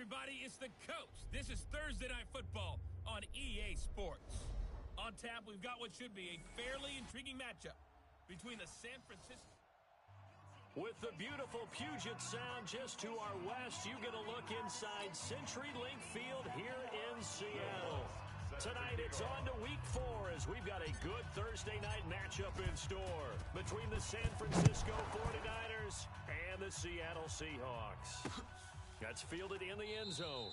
everybody, it's the coach. This is Thursday Night Football on EA Sports. On tap, we've got what should be a fairly intriguing matchup between the San Francisco... With the beautiful Puget Sound just to our west, you get a look inside CenturyLink Field here in Seattle. Tonight, it's on to Week 4 as we've got a good Thursday night matchup in store between the San Francisco 49ers and the Seattle Seahawks. That's fielded in the end zone.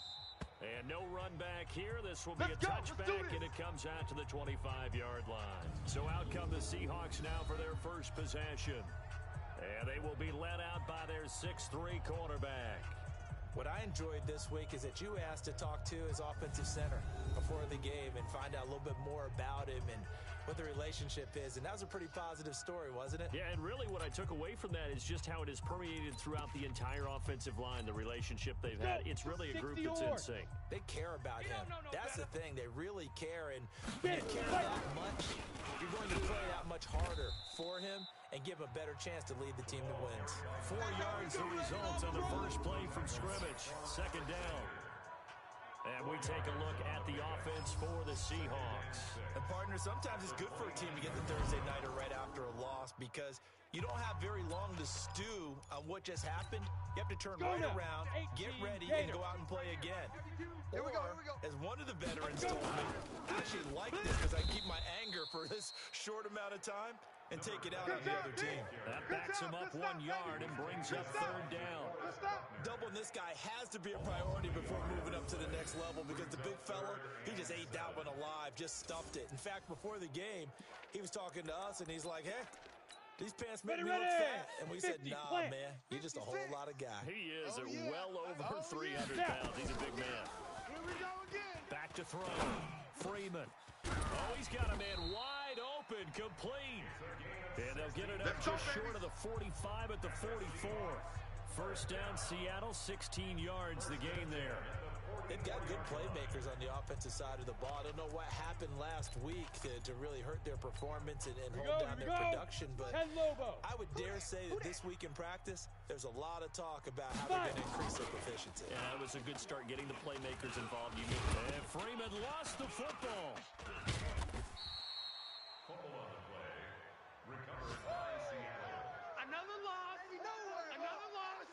And no run back here. This will be a touchback, and it comes out to the 25-yard line. So out come the Seahawks now for their first possession. And they will be led out by their 6'3" cornerback. What I enjoyed this week is that you asked to talk to his offensive center before the game and find out a little bit more about him and what the relationship is. And that was a pretty positive story, wasn't it? Yeah, and really what I took away from that is just how it has permeated throughout the entire offensive line, the relationship they've had. It's really a group that's in sync. They care about him. That's the thing. They really care. And when you care that much, you're going to play that much harder for him and give him a better chance to lead the team to wins. 4 yards the result on the first play from scrimmage. Second down. And we take a look at the offense for the Seahawks. And partner, sometimes it's good for a team to get the Thursday nighter right after a loss because you don't have very long to stew on what just happened. You have to turn right around, get ready, and go out and play again. Here we go. As one of the veterans told me, I actually like this because I keep my anger for this short amount of time and take it out on the other team. That backs him up 1 yard and brings up third down. Doubling this guy has to be a priority before moving up to the next level because the big fella, he just ate that one alive, just stuffed it. In fact, before the game, he was talking to us, and he's like, hey, these pants make me look fat. And we said, nah, man, you're just a whole lot of guy. He is well over 300 pounds. He's a big man. Here we go again. Back to throw. Freeman. Oh, he's got a man wide open, complete. And they'll get it up just short of the 45 at the 44. First down, Seattle, 16 yards the gain there. They've got good playmakers on the offensive side of the ball. I don't know what happened last week to really hurt their performance and hold down their production, but I would dare say that this week in practice, there's a lot of talk about how they're going to increase their proficiency. Yeah, it was a good start getting the playmakers involved. And Freeman lost the football. Fumble on the play. Recovered by Seattle. Another loss. Another loss.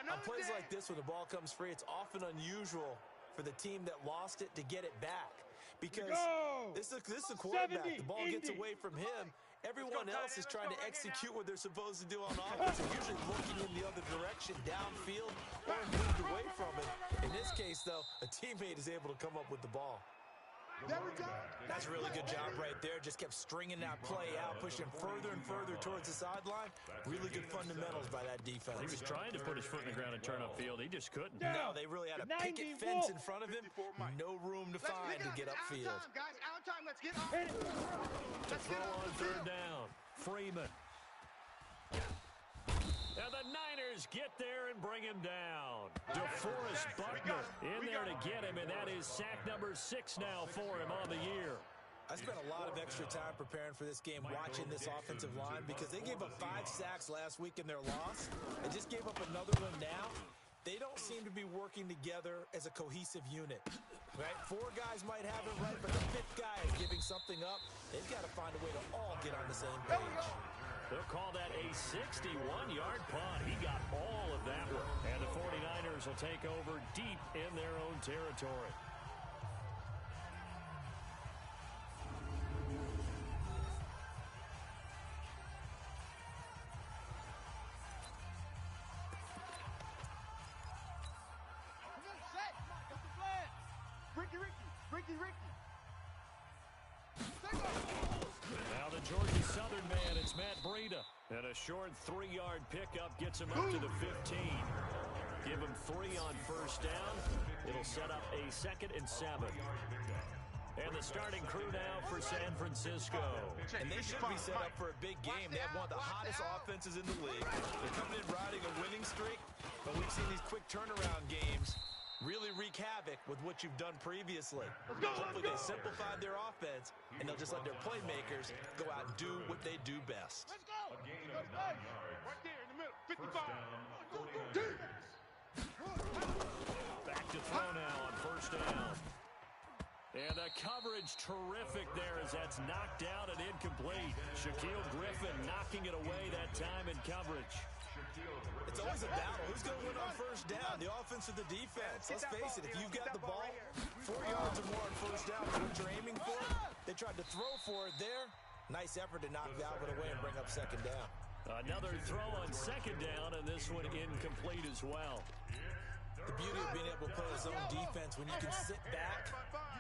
On plays like this, when the ball comes free, it's often unusual for the team that lost it to get it back. Because this is a quarterback. The ball gets away from him. Everyone else is trying to execute what they're supposed to do on offense. They're usually looking in the other direction, downfield, or moved away from it. In this case, though, a teammate is able to come up with the ball. There we go. That's a really good job right there. Just kept stringing that play out, pushing further and further towards the sideline. Really good fundamentals by that defense. He was trying to put his foot in the ground and turn upfield. He just couldn't. No, they really had a picket fence in front of him. No room to find to get upfield. Out of time, guys. Out of time. Let's get off. To throw on third down. Freeman. And the Niners get there and bring him down. DeForest Buckner in there to get him, and that is sack number 6 now for him on the year. I spent a lot of extra time preparing for this game, watching this offensive line, because they gave up 5 sacks last week in their loss. They just gave up another one now. They don't seem to be working together as a cohesive unit. Right? 4 guys might have it right, but the 5th guy is giving something up. They've got to find a way to all get on the same page. They'll call that a 61-yard punt. He got all of that one. And the 49ers will take over deep in their own territory. Ricky. Now the Georgia Southern man, it's Matt Breida. And a short 3-yard pickup gets him up to the 15. Give him 3 on first down. It'll set up a 2nd and 7. And the starting crew now for San Francisco. And they should be set up for a big game. They have one of the hottest offenses in the league. They're coming in riding a winning streak, but we've seen these quick turnaround games really wreak havoc with what you've done previously. Hopefully they simplified their offense, and they'll just let their playmakers go out and do what they do best. Let's go. A gain of 9 yards. Right there in the middle. First 55. down, 49ers. Back to throw now on first down. And the coverage terrific there as that's knocked out and incomplete. Shaquille Griffin knocking it away that time in coverage. It's always a battle. Who's going to win on first down, the offense or the defense? Let's face it, if you've got the ball 4 yards or more on first down, what you're aiming for, they tried to throw for it there. Nice effort to knock Dalvin away and bring up second down. Another throw on second down, and this one incomplete as well. The beauty of being able to play his own defense, when you can sit back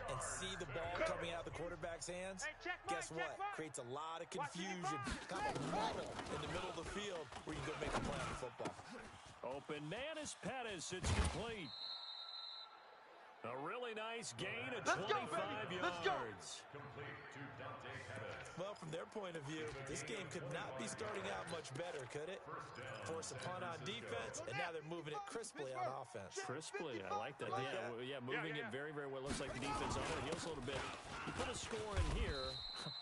and see the ball coming out of the quarterback's hands, guess what? Creates a lot of confusion, kind of muddle in the middle of the field where you can go make a play on the football. Open man is Pettis. It's complete. A really nice gain of 25 yards. Well, from their point of view, this game could not be starting out much better, could it? Force a punt on defense, and now they're moving it crisply on offense. Crisply, I like that. Yeah, moving it very, very well. Looks like the defense on it heels a little bit. You put a score in here,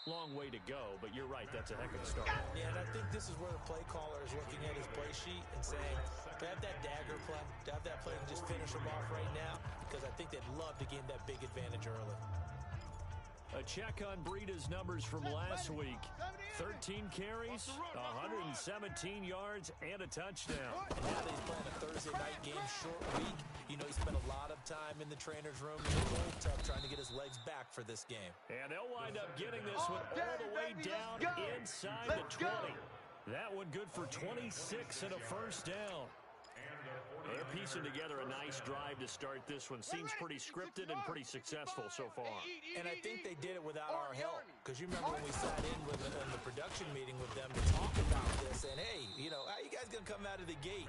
long way to go, but you're right, that's a heck of a start. Yeah, and I think this is where the play caller is looking at his play sheet and saying, to have that dagger play, to have that play and just finish them off right now, because I think they'd love to gain that big advantage early. A check on Breida's numbers from last week. 13 carries, 117 yards, and a touchdown. And now that he's playing a Thursday night game, short week, you know he spent a lot of time in the trainer's room. It's a little tough trying to get his legs back for this game. And they'll wind up getting this one all the way down inside the 20. That one good for 26 and a first down. They're piecing together a nice drive to start this one. Seems pretty scripted and pretty successful so far. And I think they did it without our help. Because you remember when we sat in the production meeting with them to talk about this. And, hey, you know, how you guys going to come out of the gate?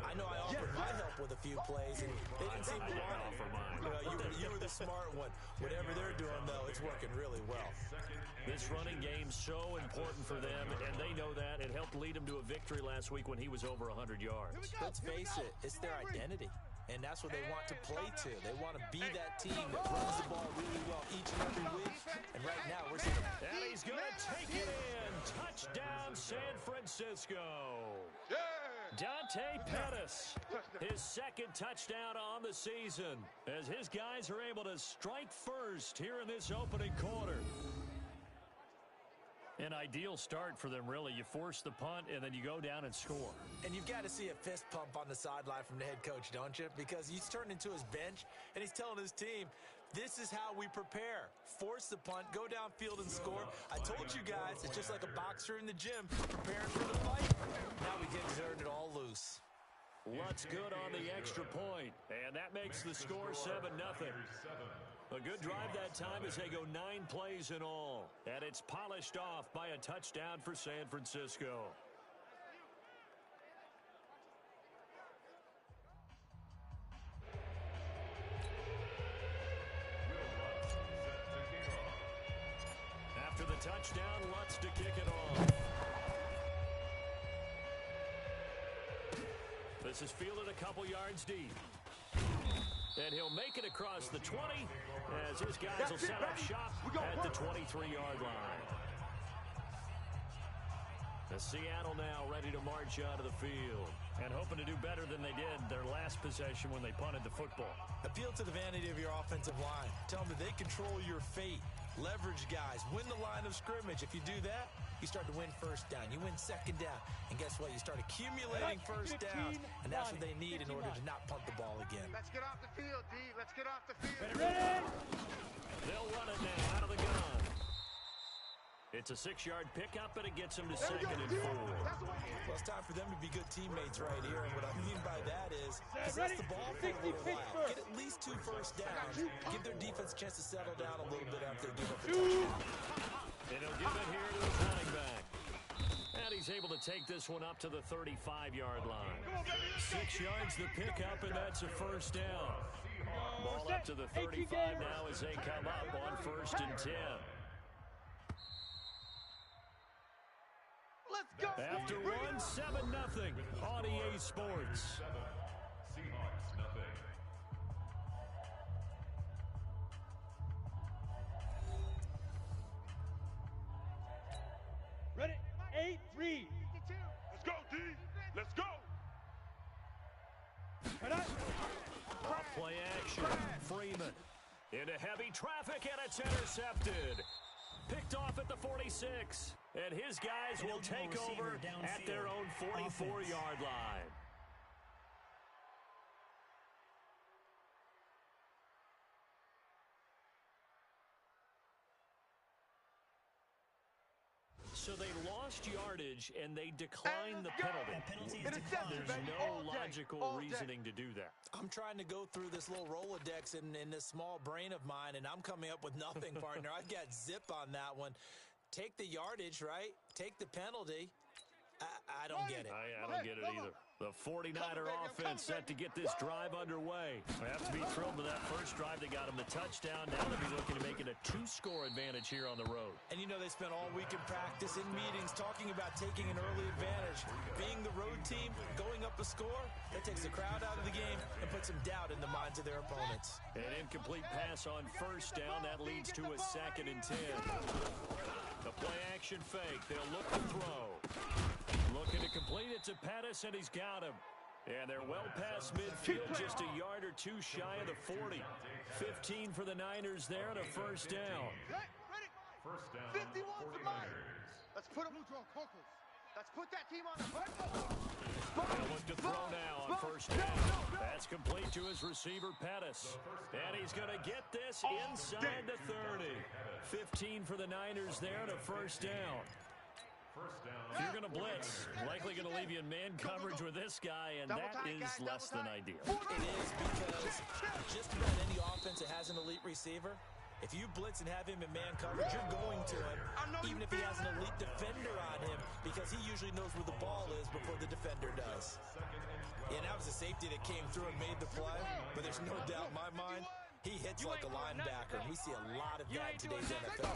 I know I offered my help with a few plays, and they didn't seem to want it. Offer mine. You were the smart one. Whatever they're doing, though, it's working really well. This running game's so important for them, and they know that. It helped lead them to a victory last week when he was over 100 yards. Let's face it, it's their identity, and that's what they want to play to. They want to be that team that runs the ball really well each and every week, and right now we're seeing them. And he's going to take it in. Touchdown, San Francisco. Dante Pettis, his second touchdown on the season, as his guys are able to strike first here in this opening quarter. An ideal start for them, really. You force the punt, and then you go down and score. And you've got to see a fist pump on the sideline from the head coach, don't you? Because he's turned into his bench, and he's telling his team, this is how we prepare. Force the punt, go downfield and score. I told you guys, it's just like a boxer in the gym preparing for the fight. Now we get turned it all loose. Lutz good on the extra point, and that makes the score 7-0. A good drive that time as they go 9 plays in all. And it's polished off by a touchdown for San Francisco. After the touchdown, Lutz to kick it off. This is fielded a couple yards deep. And he'll make it across the 20 as his guys will set up shop at the 23-yard line. The Seattle now ready to march out of the field and hoping to do better than they did their last possession when they punted the football. Appeal to the vanity of your offensive line. Tell them that they control your fate. Leverage guys. Win the line of scrimmage. If you do that, you start to win first down. You win second down. And guess what? You start accumulating first downs. And that's what they need in order to not punt the ball again. Let's get off the field, D. Let's get off the field. Ready? They'll run it now out of the gun. It's a 6-yard pickup, and it gets them to second and 4. Well, it's time for them to be good teammates right here. And what I mean by that is possess the ball for a little while. Get at least 2 first downs. Give their defense a chance to settle down a little bit after they give up the touchdown. And he'll give it here to his running back. And he's able to take this one up to the 35-yard line. 6 yards the pickup, and that's a first down. Ball up to the 35 now as they come up on 1st and 10. Let's go. After 1, 7-0 on EA Sports. Seahawks, nothing. Ready? 8-3. Let's go, D. Let's go. Ready? Freeman. Into heavy traffic, and it's intercepted. Picked off at the 46. And his guys will take over at their own 44-yard line. So they lost yardage, and they declined the penalty. There's no logical reasoning to do that. I'm trying to go through this little Rolodex in this small brain of mine, and I'm coming up with nothing, partner. I've got zip on that one. Take the yardage, right? Take the penalty. I don't get it. I don't get it either. The 49er offense set to get this drive underway. They have to be thrilled with that first drive. They got him the touchdown. Now they'll be looking to make it a 2-score advantage here on the road. And you know they spent all week in practice, in meetings, talking about taking an early advantage. Being the road team, going up a score, that takes the crowd out of the game and puts some doubt in the minds of their opponents. An incomplete pass on first down. That leads to a 2nd and 10. The play-action fake. They'll look to throw. Looking to complete it to Pettis, and he's got him. And they're well past midfield, just a yard or two shy of the 40. 15 for the Niners there and a first down. First down, 51 for mine. 49ers. Let's put them. Let's put that team on the They'll look to throw now on first down. That's complete to his receiver, Pettis. And he's going to get this inside the 30. 15 for the Niners there and a first down. If you're going to blitz, likely going to leave you in man coverage with this guy, and that is less than ideal. It is, because just about any offense that has an elite receiver, if you blitz and have him in man coverage, you're going to him, even if he has an elite defender on him, because he usually knows where the ball is before the defender does. And that was a safety that came through and made the play, but there's no doubt in my mind, he hits like a linebacker, and we see a lot of that in today's NFL.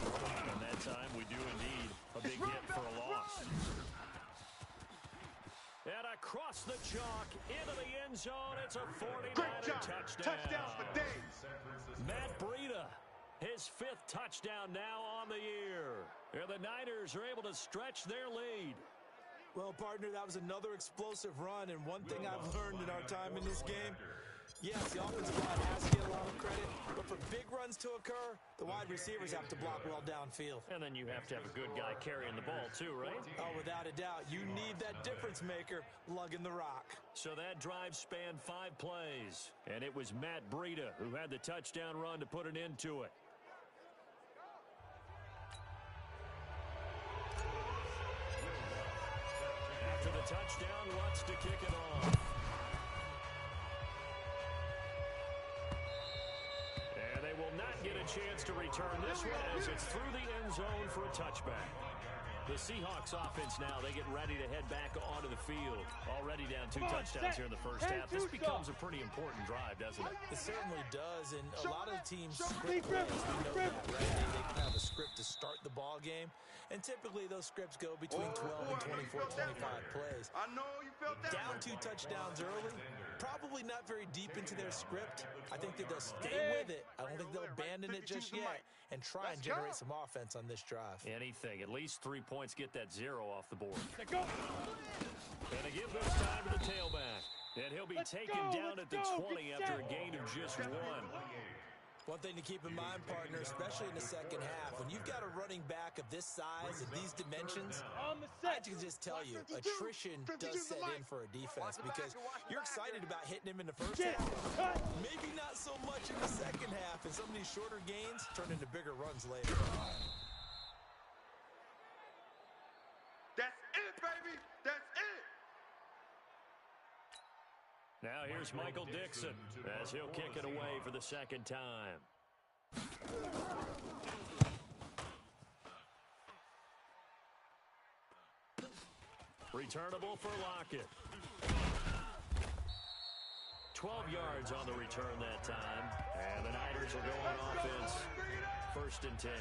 And that time, we do indeed a big hit for a loss. And across the chalk, into the end zone, it's a 49er touchdown. Touchdowns for days. Matt Breida, his 5th touchdown now on the year. And the Niners are able to stretch their lead. Well, partner, that was another explosive run, and one thing I've learned in our time in this game, yes, the offensive line has to get a lot of credit, but for big runs to occur, the wide receivers have to block well downfield. And then you have to have a good guy carrying the ball too, right? Oh, without a doubt. You need that difference maker lugging the rock. So that drive spanned 5 plays, and it was Matt Breida who had the touchdown run to put an end to it. After the touchdown, wants to kick it off. And they will not get a chance to return this one as it's through the end zone for a touchback. The Seahawks offense now, they get ready to head back onto the field. Already down 2 touchdowns here in the first half. This becomes a pretty important drive, doesn't it? It certainly does, and a lot of teams script plays. We know that, right? They can have a script to start the ball game, and typically those scripts go between 12 and 24, 25 plays. I know you felt that. Down 2 touchdowns early, probably not very deep into their script. I think that they'll stay with it. I don't think they'll abandon it just yet and try and generate some offense on this drive. Anything. At least 3 points, get that 0 off the board. And to give this time to the tailback. And he'll be taken down at the 20 after a gain of just 1. One thing to keep in mind, partner, especially in the second half, when you've got a running back of this size and these dimensions, I can just tell you, attrition does set in for a defense because you're excited about hitting him in the first half. Maybe not so much in the second half, and some of these shorter gains turn into bigger runs later. That's it, baby. That's it. Now here's Michael Dixon as he'll kick it away for the 2nd time. Returnable for Lockett. 12 yards on the return that time. And the Niners will go on offense. 1st and 10.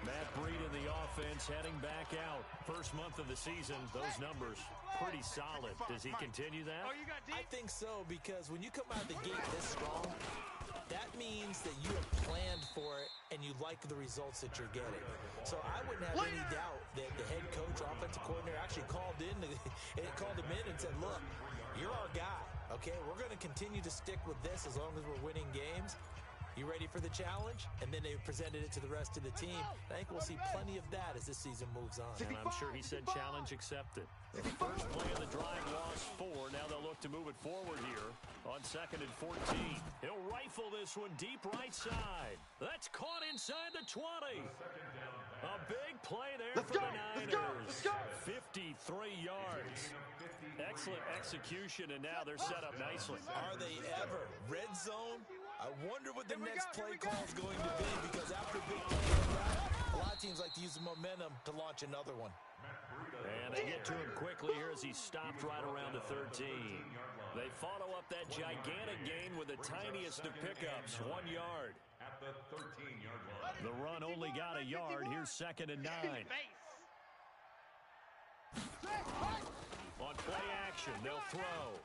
Matt Breida in the offense heading back out. First month of the season, those numbers pretty solid. Does he continue that? I think so, because when you come out of the gate this strong, that means that you have planned for it and you like the results that you're getting. So I wouldn't have any doubt that the head coach, offensive coordinator actually called him in and said, look, you're our guy. Okay, we're going to continue to stick with this as long as we're winning games. You ready for the challenge? And then they presented it to the rest of the team. I think we'll see plenty of that as this season moves on. And I'm sure he said challenge accepted. The first play of the drive lost 4. Now they'll look to move it forward here on 2nd and 14. He'll rifle this one deep right side. That's caught inside the 20. A big play there for the Niners. 53 yards. Excellent execution, and now they're set up nicely. Are they ever? Red zone? I wonder what the next play call is going to be, because after a big play like that, a lot of teams like to use the momentum to launch another one. And they get to him quickly here as he stopped right around the 13. They follow up that gigantic gain with the tiniest of pickups, 1 yard. At the 13-yard line. The run only got a yard. Here's 2nd and 9. On play action, they'll throw.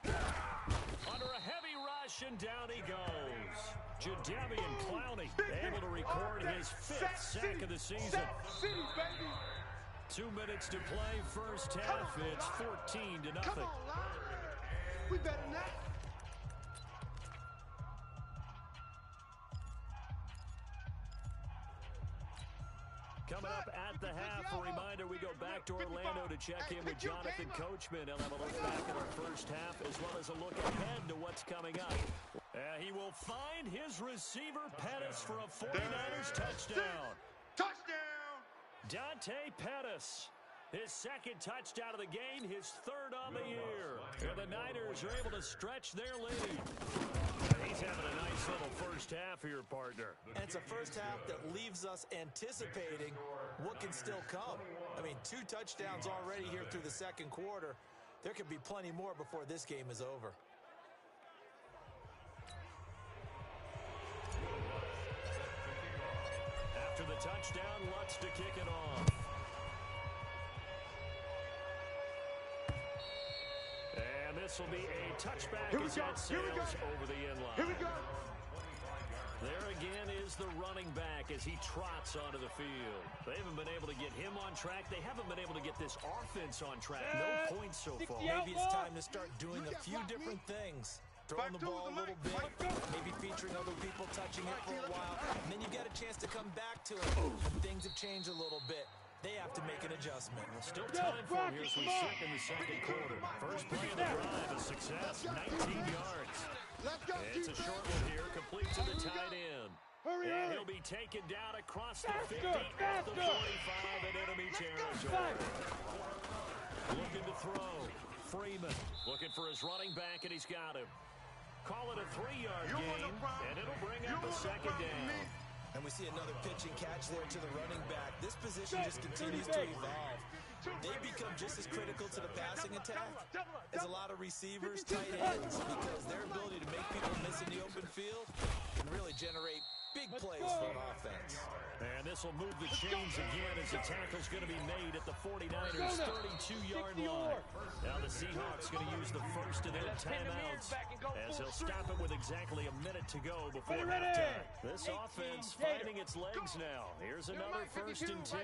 Under a heavy rush, and down he goes. Jadeveon Clowney able to record his 5th sack of the season. 2 minutes to play, first half. It's 14-0. Come on, we better than that. Coming up at the half, a reminder, we go back to Orlando to check in with Jonathan Coachman. He'll have a look back at our first half as well as a look ahead to what's coming up. He will find his receiver, Pettis, for a 49ers touchdown. Touchdown! Dante Pettis, his 2nd touchdown of the game, his 3rd on the year. And the Niners are able to stretch their lead. He's having a nice little first half here, partner. And it's a first half that leaves us anticipating what can still come. I mean, 2 touchdowns already here through the 2nd quarter. There could be plenty more before this game is over. After the touchdown, Lutz to kick it off. And this will be a touchback as that sails over the end line. Here we go. There again is the running back as he trots onto the field. They haven't been able to get him on track. They haven't been able to get this offense on track. No points so far. Maybe it's time to start doing a few different things. Throwing the ball a little bit, maybe featuring other people touching it for a while, and then you get a chance to come back to it. And things have changed a little bit. They have to make an adjustment. Still time for him here as we sit in the 2nd quarter. First play of the drive, a success, 19 yards. It's a short one here, complete to the tight end. And he'll be taken down across the 50 at the 45 in enemy territory. Looking to throw. Freeman looking for his running back, and he's got him. Call it a 3-yard gain, and it'll bring up a 2nd down. And we see another pitch and catch there to the running back. This position just continues to evolve. They become just as critical to the passing attack as a lot of receivers, tight ends, because their ability to make people miss in the open field can really generate big plays for an offense. And this will move the chains again as the tackle's going to be made at the 49ers' 32-yard line. Now the Seahawks going to use the first of their timeouts as they'll stop it with exactly a minute to go before halftime. This offense finding its legs now. Here's another 1st and 10.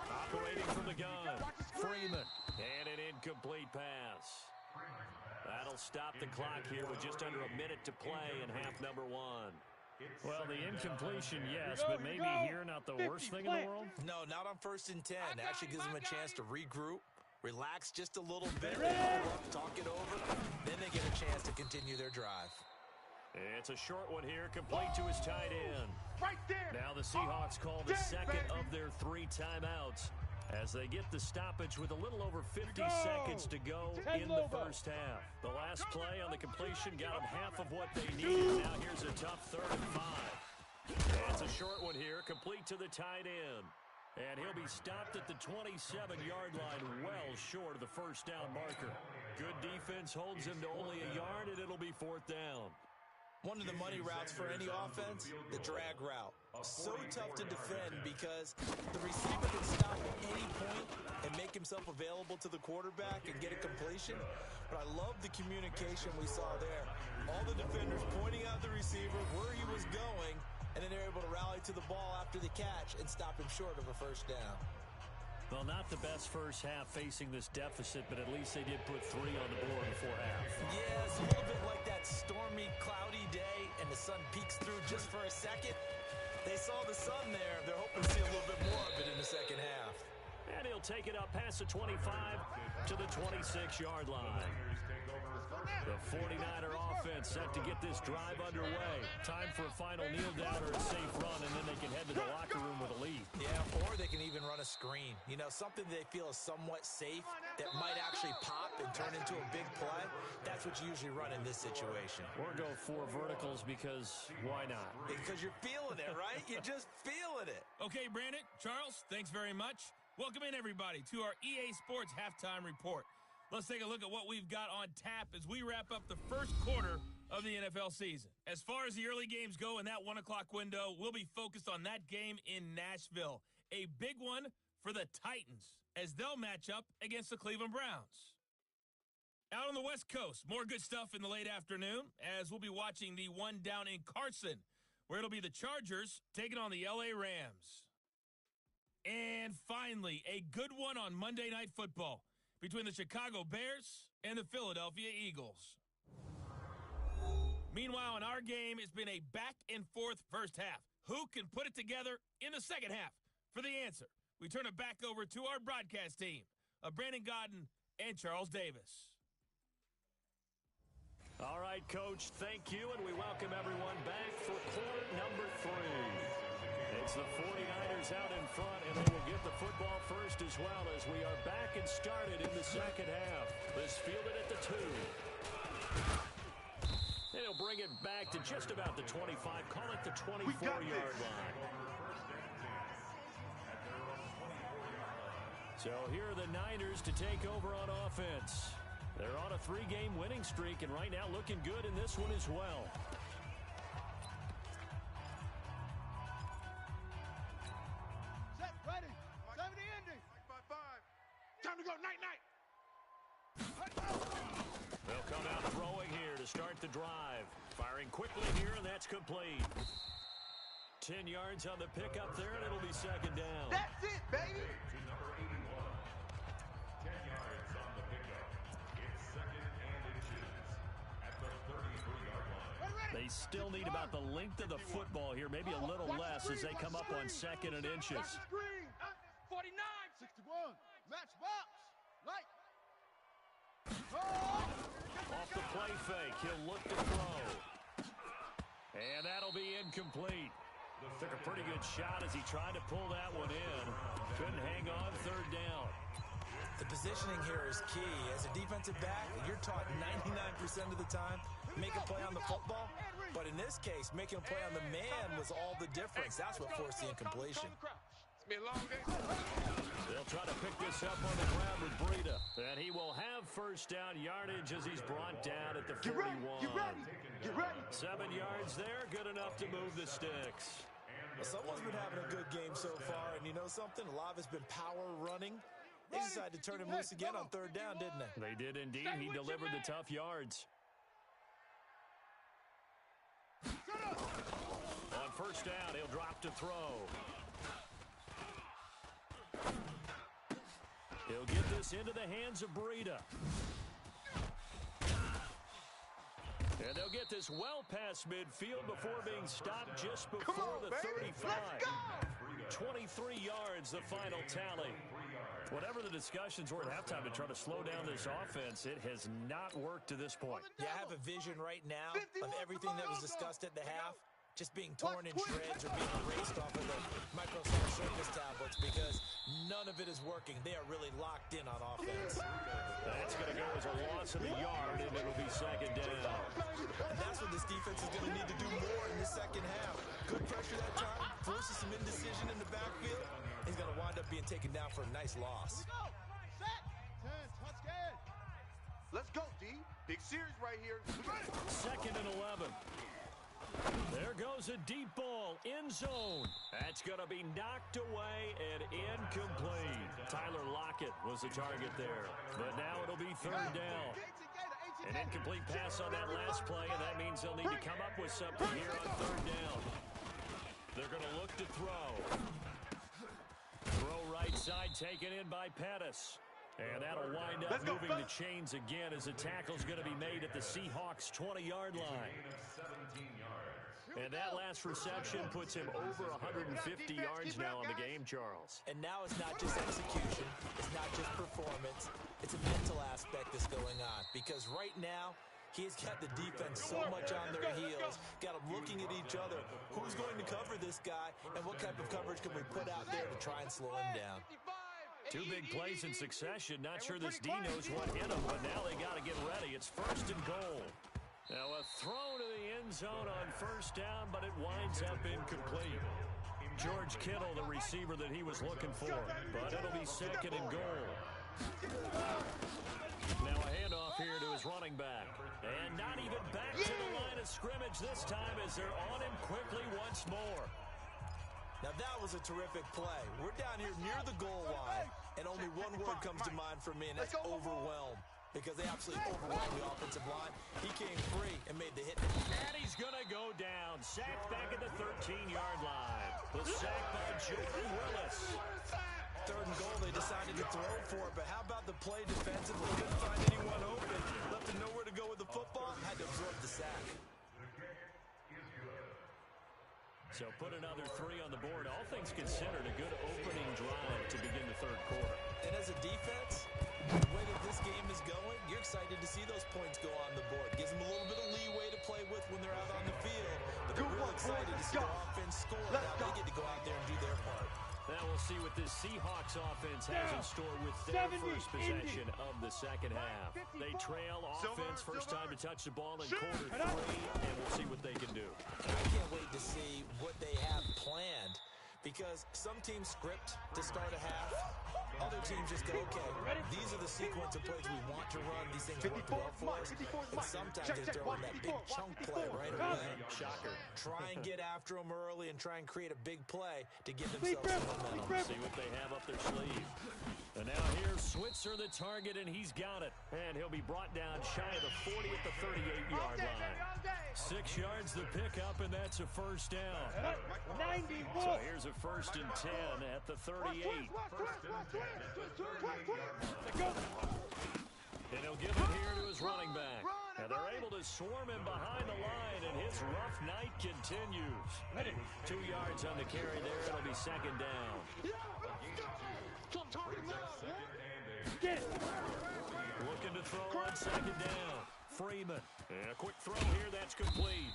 Operating from the gun, Freeman, and an incomplete pass. That'll stop the clock here with just under a minute to play in half number 1. Well, the incompletion, yes, but maybe here not the worst thing in the world? No, not on 1st and 10. It actually gives them a chance to regroup, relax just a little bit, talk it over, then they get a chance to continue their drive. It's a short one here, complete to his tight end. Right there. Now the Seahawks call the 2nd of their 3 timeouts as they get the stoppage with a little over 50 seconds to go in the first half. The last play on the completion got them half of what they needed. Now here's a tough 3rd and 5. It's a short one here, complete to the tight end. And he'll be stopped at the 27-yard line, well short of the first down marker. Good defense holds him to only a yard, and it'll be 4th down. One of the money routes for any offense, the drag route. So tough to defend because the receiver can stop at any point and make himself available to the quarterback and get a completion. But I love the communication we saw there. All the defenders pointing out the receiver, where he was going, and then they're able to rally to the ball after the catch and stop him short of a first down. Well, not the best first half facing this deficit, but at least they did put 3 on the board before half. Yeah, it's a little bit like that stormy, cloudy day, and the sun peeks through just for a second. They saw the sun there. They're hoping to see a little bit more of it in the second half. And he'll take it up past the 25 to the 26-yard line. The 49er offense set to get this drive underway. Time for a final kneel down or a safe run, and then they can head to the locker room with a lead. Yeah, or they can even run a screen. You know, something they feel is somewhat safe that might actually pop and turn into a big play. That's what you usually run in this situation. Or go 4 verticals because why not? Because you're feeling it, right? You're just feeling it. Okay, Brandon, Charles, thanks very much. Welcome in, everybody, to our EA Sports Halftime Report. Let's take a look at what we've got on tap as we wrap up the first quarter of the NFL season. As far as the early games go in that 1 o'clock window, we'll be focused on that game in Nashville. A big one for the Titans as they'll match up against the Cleveland Browns. Out on the West Coast, more good stuff in the late afternoon as we'll be watching the one down in Carson, where it'll be the Chargers taking on the LA Rams. And finally, a good one on Monday Night Football between the Chicago Bears and the Philadelphia Eagles. Meanwhile, in our game, it's been a back-and-forth first half. Who can put it together in the second half? For the answer, we turn it back over to our broadcast team of Brandon Godden and Charles Davis. All right, Coach, thank you, and we welcome everyone back for quarter number 3. It's the 49ers out in front, and they will get the football first as well as we are back and started in the second half. This fielded at the 2. And he'll bring it back to just about the 25. Call it the 24-yard line. So here are the Niners to take over on offense. They're on a 3-game winning streak, and right now looking good in this one as well. Set, ready. 70 ending. 5-5. Time to go. Night-night. They'll come out throwing here to start the drive. Firing quickly here, and that's complete. 10 yards on the pickup there, and it'll be second down. That's it, baby. To number 81. 10 yards on the pickup. It's second and inches at the 33-yard line. They still need about the length of the football here, maybe a little less as they come up on second and inches. Screen. 49. 61. Match box. Light. Off the play fake, he'll look to throw. And that'll be incomplete. Took a pretty good shot as he tried to pull that one in. Couldn't hang on, third down. The positioning here is key. As a defensive back, you're taught 99% of the time, make a play on the football. But in this case, making a play on the man was all the difference. That's what forced the incompletion. It's been a long day. They'll try to pick this up on the ground with Breida. And he will have first down yardage as he's brought down at the 41. Get ready. Get ready. 7 yards there, good enough to move the sticks. Well, someone's been having a good game so far, and you know something? A lot of it's been power running. They decided to turn him loose again on third down, didn't they? They did indeed. He delivered the tough yards. On first down, he'll drop to throw. He'll get this into the hands of Breida. And they'll get this well past midfield before being stopped just before the 35. 23 yards, the final tally. Whatever the discussions were at halftime to try to slow down this offense, it has not worked to this point. Yeah, I have a vision right now of everything that was discussed at the half just being torn in shreds or being erased off of the Microsoft Surface tablets because none of it is working. They are really locked in on offense. That's going to go as a loss of a yard, and it'll be second down. And that's what this defense is going to need to do more in the second half. Good pressure that time, forces some indecision in the backfield. He's going to wind up being taken down for a nice loss. Let's go, D. Big series right here. Second and 11. There goes a deep ball, end zone. That's going to be knocked away and incomplete. Tyler Lockett was the target there. But now it'll be third down. An incomplete pass on that last play, and that means they'll need to come up with something here on third down. They're going to look to throw. Throw right Right side taken in by Pettis. And that'll wind up moving the chains again as a tackle's going to be made at the Seahawks' 20-yard line. And that last reception puts him over 150 yards now on the game, Charles. And now it's not just execution. It's not just performance. It's a mental aspect that's going on. Because right now, he's got the defense so much on their heels, got them looking at each other. Who's going to cover this guy, and what type of coverage can we put out there to try and slow him down? Two big plays in succession. Not sure this D knows what hit him, but now they got to get ready. It's 1st and goal. Now a throw to the end zone on 1st down, but it winds up incomplete. George Kittle, the receiver that he was looking for, but it'll be 2nd and goal. Now a handoff here to his running back. And not even back to the line of scrimmage this time as they're on him quickly once more. Now that was a terrific play. We're down here near the goal line, and only one word comes to mind for me, and that's overwhelmed. Because they absolutely overwhelmed the offensive line. He came free and made the hit. And he's going to go down. Sacked back at the 13-yard line. The sack by Jordan Willis. 3rd and goal, they decided to throw for it, but how about the play defensively? Couldn't find anyone open. Left him nowhere to go with the football. Had to absorb the sack. So put another 3 on the board. All things considered, a good opening drive to begin the 3rd quarter. And as a defense, the way that this game is going, you're excited to see those points go on the board. Gives them a little bit of leeway to play with when they're out on the field. But they're real excited to see their offense score. Now they get to go out there and do their part. Now we'll see what this Seahawks offense has in store with their first possession of the 2nd half. They trail offense, first time to touch the ball in quarter 3, and we'll see what they can do. I can't wait to see what they have planned, because some teams script to start a half. Other teams just go, okay, these are the sequence of plays we want to run. These things work well for us. And sometimes they throw in that big chunk play right away. Shocker. Try and get after them early and try and create a big play to give themselves some momentum. See what they have up their sleeve. And now here's Switzer, the target, and he's got it. And he'll be brought down shy of the 40 at the 38-yard line. 6 yards the pickup, and that's a 1st down. 90. So here's a 1st and 10 at the 38. And he'll give it here to his running back. And they're able to swarm him behind the line, and his rough night continues. 2 yards on the carry there. It'll be 2nd down. Get it. Looking to throw on 2nd down. Freeman. And a quick throw here. That's complete.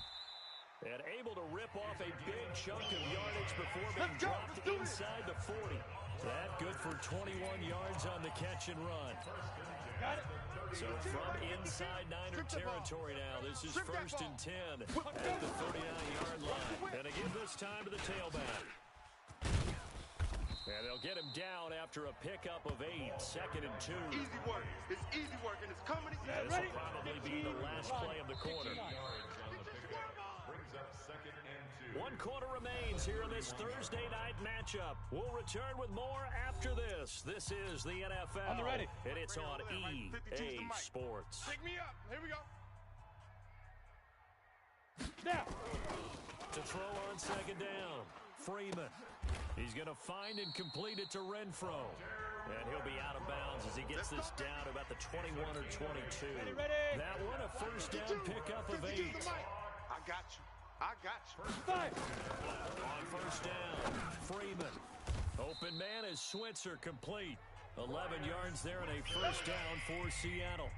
And able to rip off a big chunk of yardage before being dropped inside the 40. That good for 21 yards on the catch and run. Got it. So from inside Niner territory now, this is 1st and 10 at the 39-yard line. And again this time to the tailback. And they'll get him down after a pickup of 8, 2nd and 2. Easy work. It's easy work, and it's coming. This will probably be the last play of the quarter. 1 quarter remains here in this Thursday night matchup. We'll return with more after this. This is the NFL. On the ready. And it's on EA Sports. Pick me up. Here we go. Now. To throw on 2nd down. Freeman. He's going to find and complete it to Renfro. And he'll be out of bounds as he gets this down to about the 21 or 22. Ready. That one a 1st down pickup of 8. I got you. I got you. On 1st down, Freeman. Open man is Switzer, complete. 11 yards there and a 1st down for Seattle.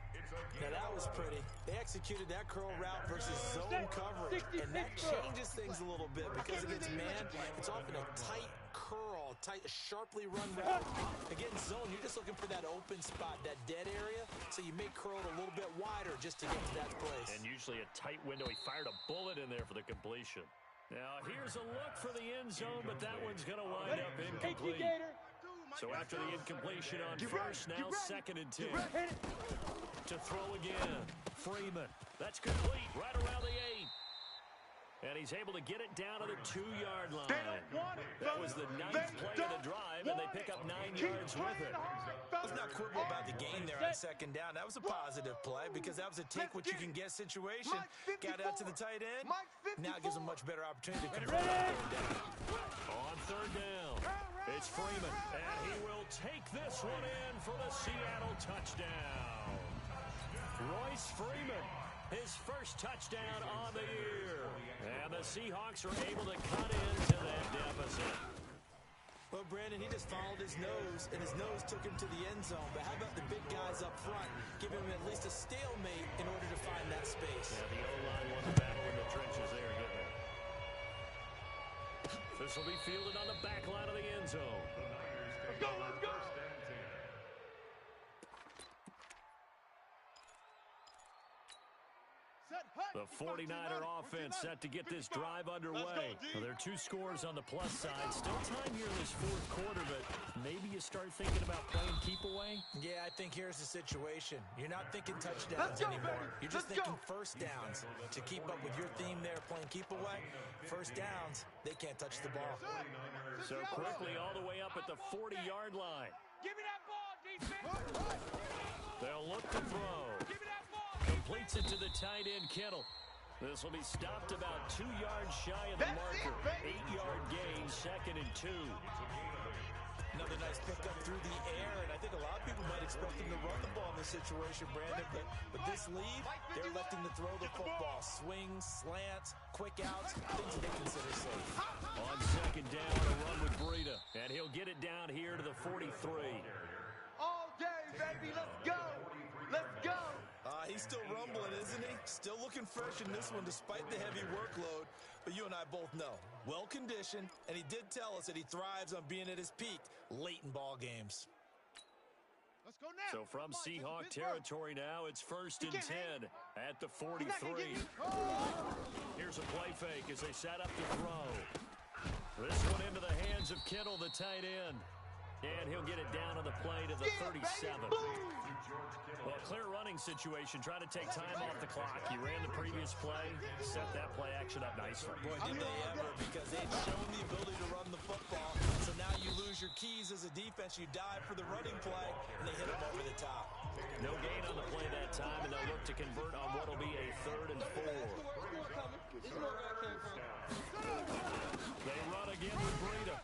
Now that was pretty. They executed that curl route versus zone coverage, and that changes things a little bit because against man, it's often a tight curl, sharply run route. Against zone, you're just looking for that open spot, that dead area, so you may curl it a little bit wider just to get to that place. And usually a tight window. He fired a bullet in there for the completion. Now here's a look for the end zone, but that one's going to wind up incomplete. So after the incompletion on 1st, now 2nd and 10. To throw again, Freeman. That's complete, right around the 8. And he's able to get it down to the 2-yard line. That was the 9th play of the drive, and they pick up 9 yards with it. Let's not quibble about the gain there on 2nd down. That was a positive play because that was a take-what-you-can-get situation. Got out to the tight end. Now it gives them much better opportunity to convert that third down. On 3rd down, It's Freeman, and he will take this one in for the Seattle touchdown. Royce Freeman, his first touchdown on the year. And the Seahawks are able to cut into that deficit. Well, Brandon, he just followed his nose, and his nose took him to the end zone. But how about the big guys up front, giving him at least a stalemate in order to find that space? Yeah, the O-line won the battle in the trenches there, didn't it? This will be fielded on the back line of the end zone. Let's go, let's go. The 49er offense set to get this drive underway. Well, there are 2 scores on the plus side. Still time here in this fourth quarter, but maybe you start thinking about playing keep away? Yeah, I think here's the situation. You're not thinking touchdowns anymore. You're just thinking first downs. To keep up with your theme there, playing keep away, first downs, they can't touch the ball. So quickly all the way up at the 40-yard line. Give me that ball, defense. They'll look to throw. Give me that ball. Completes it to the tight end, Kittle. This will be stopped about 2 yards shy of the marker. 8-yard gain, 2nd and 2. Another nice pickup through the air, and I think a lot of people might expect him to run the ball in this situation, Brandon. But this lead, they're electing to throw the football. Swings, slants, quick outs, things that they consider safe. On 2nd down, a run with Breida. And he'll get it down here to the 43. All day, baby. Let's go. Let's go. He's still rumbling, isn't he? Still looking fresh in this one despite the heavy workload. But you and I both know, well-conditioned, and he did tell us that he thrives on being at his peak late in ball games. Let's go now. So from Seahawk territory now, it's 1st and 10 at the 43. Here's a play fake as they set up to throw. This one into the hands of Kittle, the tight end. And he'll get it down on the play to the 37. Well, clear running situation, trying to take time off the clock. He ran the previous play, set that play action up nicely. Boy, did they ever, because they'd shown the ability to run the football. So now you lose your keys as a defense. You dive for the running play, and they hit him over the top. No gain on the play that time, and they'll look to convert on what will be a 3rd and 4. They run again with Breida.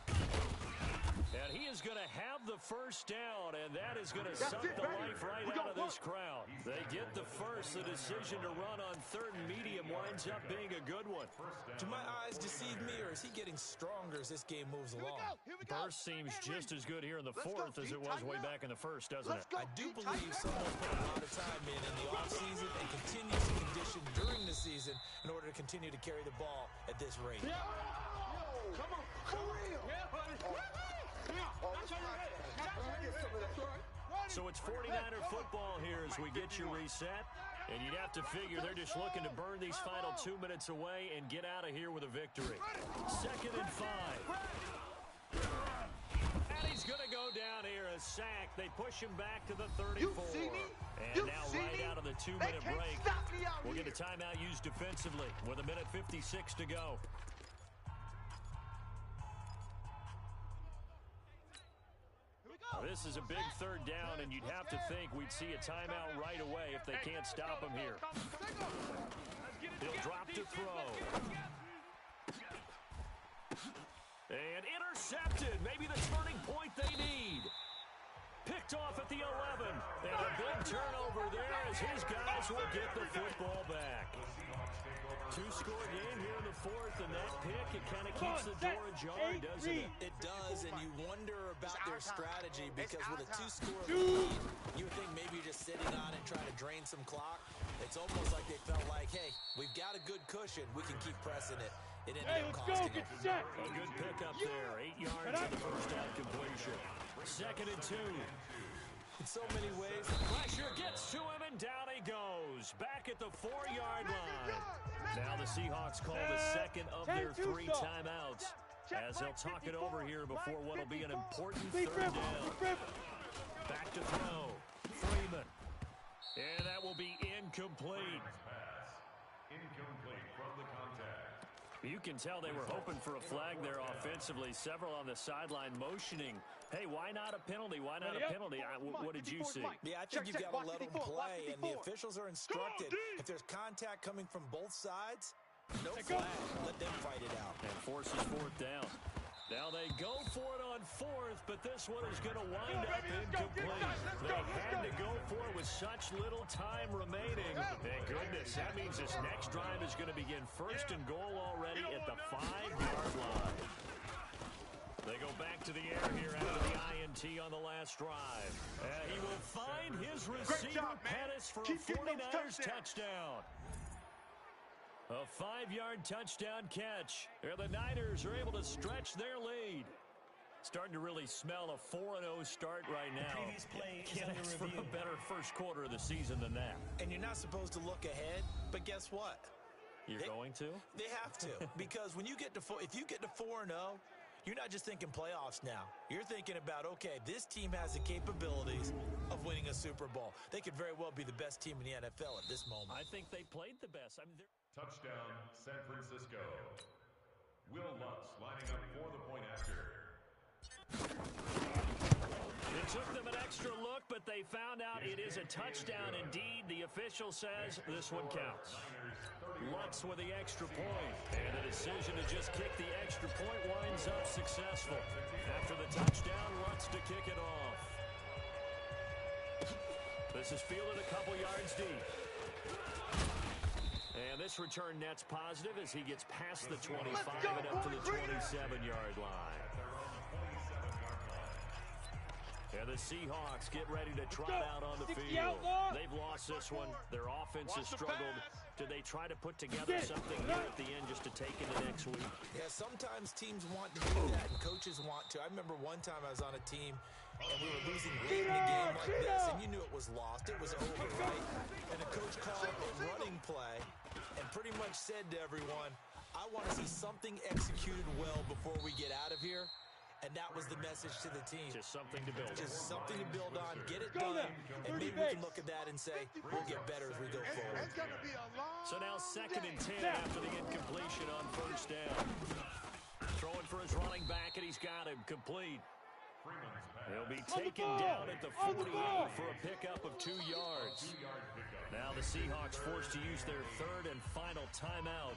And he is going to have the first down, and that is going to suck the life right out of this crowd. They get the first. The decision to run on 3rd and medium winds up being a good one. Do my eyes deceive me, or is he getting stronger as this game moves along? Burst seems just as good here in the 4th as it was way back in the 1st, doesn't it? I do believe someone put a lot of time in the offseason and continues to condition during the season in order to continue to carry the ball at this rate. Come on, for real. So it's 49er football here as we get you reset. And you'd have to figure they're just looking to burn these final 2 minutes away and get out of here with a victory. 2nd and 5. And he's going to go down here, a sack. They push him back to the 34. And now right out of the 2-minute break, we'll get a timeout used defensively with 1:56 to go. This is a big 3rd down, and you'd have to think we'd see a timeout right away if they can't stop him here. He'll drop to throw. And intercepted. Maybe the turning point they need. Picked off at the 11. And a big turnover there as his guys will get the football back. 2-score game here in the 4th, and that pick, it kind of keeps the door ajar, doesn't it? It does, and you wonder about their strategy, because with a 2-score lead, you would think maybe you're just sitting on it and trying to drain some clock. It's almost like they felt like, hey, we've got a good cushion. We can keep pressing it. It ended up costing them. A good pickup there. 8 yards on the first down completion. 2nd and 2. In so many ways, pressure gets to him, and down he goes. Back at the 4-yard line. Now the Seahawks call the 2nd of their 3 timeouts as they'll talk it over here before what will be an important 3rd down. Back to throw. Freeman. And that will be incomplete. Incomplete from the contact. You can tell they were hoping for a flag there offensively. Several on the sideline motioning. Hey, why not a penalty? Why not a penalty? What did you see? Yeah, I think you've got to let them play, and the officials are instructed. If there's contact coming from both sides, no flag. Let them fight it out. And forces 4th down. Now they go for it on fourth, but this one is going to wind up incomplete. They had to go for it with such little time remaining. Thank goodness. That means this next drive is going to begin first and goal already at the 5-yard line. They go back to the air here after the INT on the last drive. He will find his receiver, Pettis, for a 49ers touchdown. A 5-yard touchdown catch. The Niners are able to stretch their lead. Starting to really smell a 4-0 start right now. Can't ask for a better first quarter of the season than that. And you're not supposed to look ahead, but guess what? You're going to? They have to. Because when you get to if you get to 4-0, you're not just thinking playoffs now. You're thinking about, okay, this team has the capabilities of winning a Super Bowl. They could very well be the best team in the NFL at this moment. I think they played the best. I mean, Touchdown, San Francisco. Will Lutz lining up for the point after. It took them an extra look, but they found out it is a touchdown indeed. The official says this one counts. Lutz with the extra point, and the decision to just kick the extra point winds up successful. After the touchdown, Lutz to kick it off. This is fielded a couple yards deep. And this return net's positive as he gets past the 25 and up to the 27-yard line. And the Seahawks get ready to trot out on the field. They've lost this one. Their offense has struggled. Do they try to put together something here at the end just to take into next week? Yeah, sometimes teams want to do that and coaches want to. I remember one time I was on a team and we were losing late in a game like this, and you knew it was lost. It was over, right? And the coach called a running play and pretty much said to everyone, I want to see something executed well before we get out of here. And that was the message to the team. Just something to build on. Just something to build on. Get it done. And maybe we can look at that and say, we'll get better as we go forward. So now 2nd and 10 after the incompletion on first down. Throwing for his running back, and he's got him complete. He'll be taken down at the 48 for a pickup of 2 yards. Now the Seahawks forced to use their 3rd and final timeout,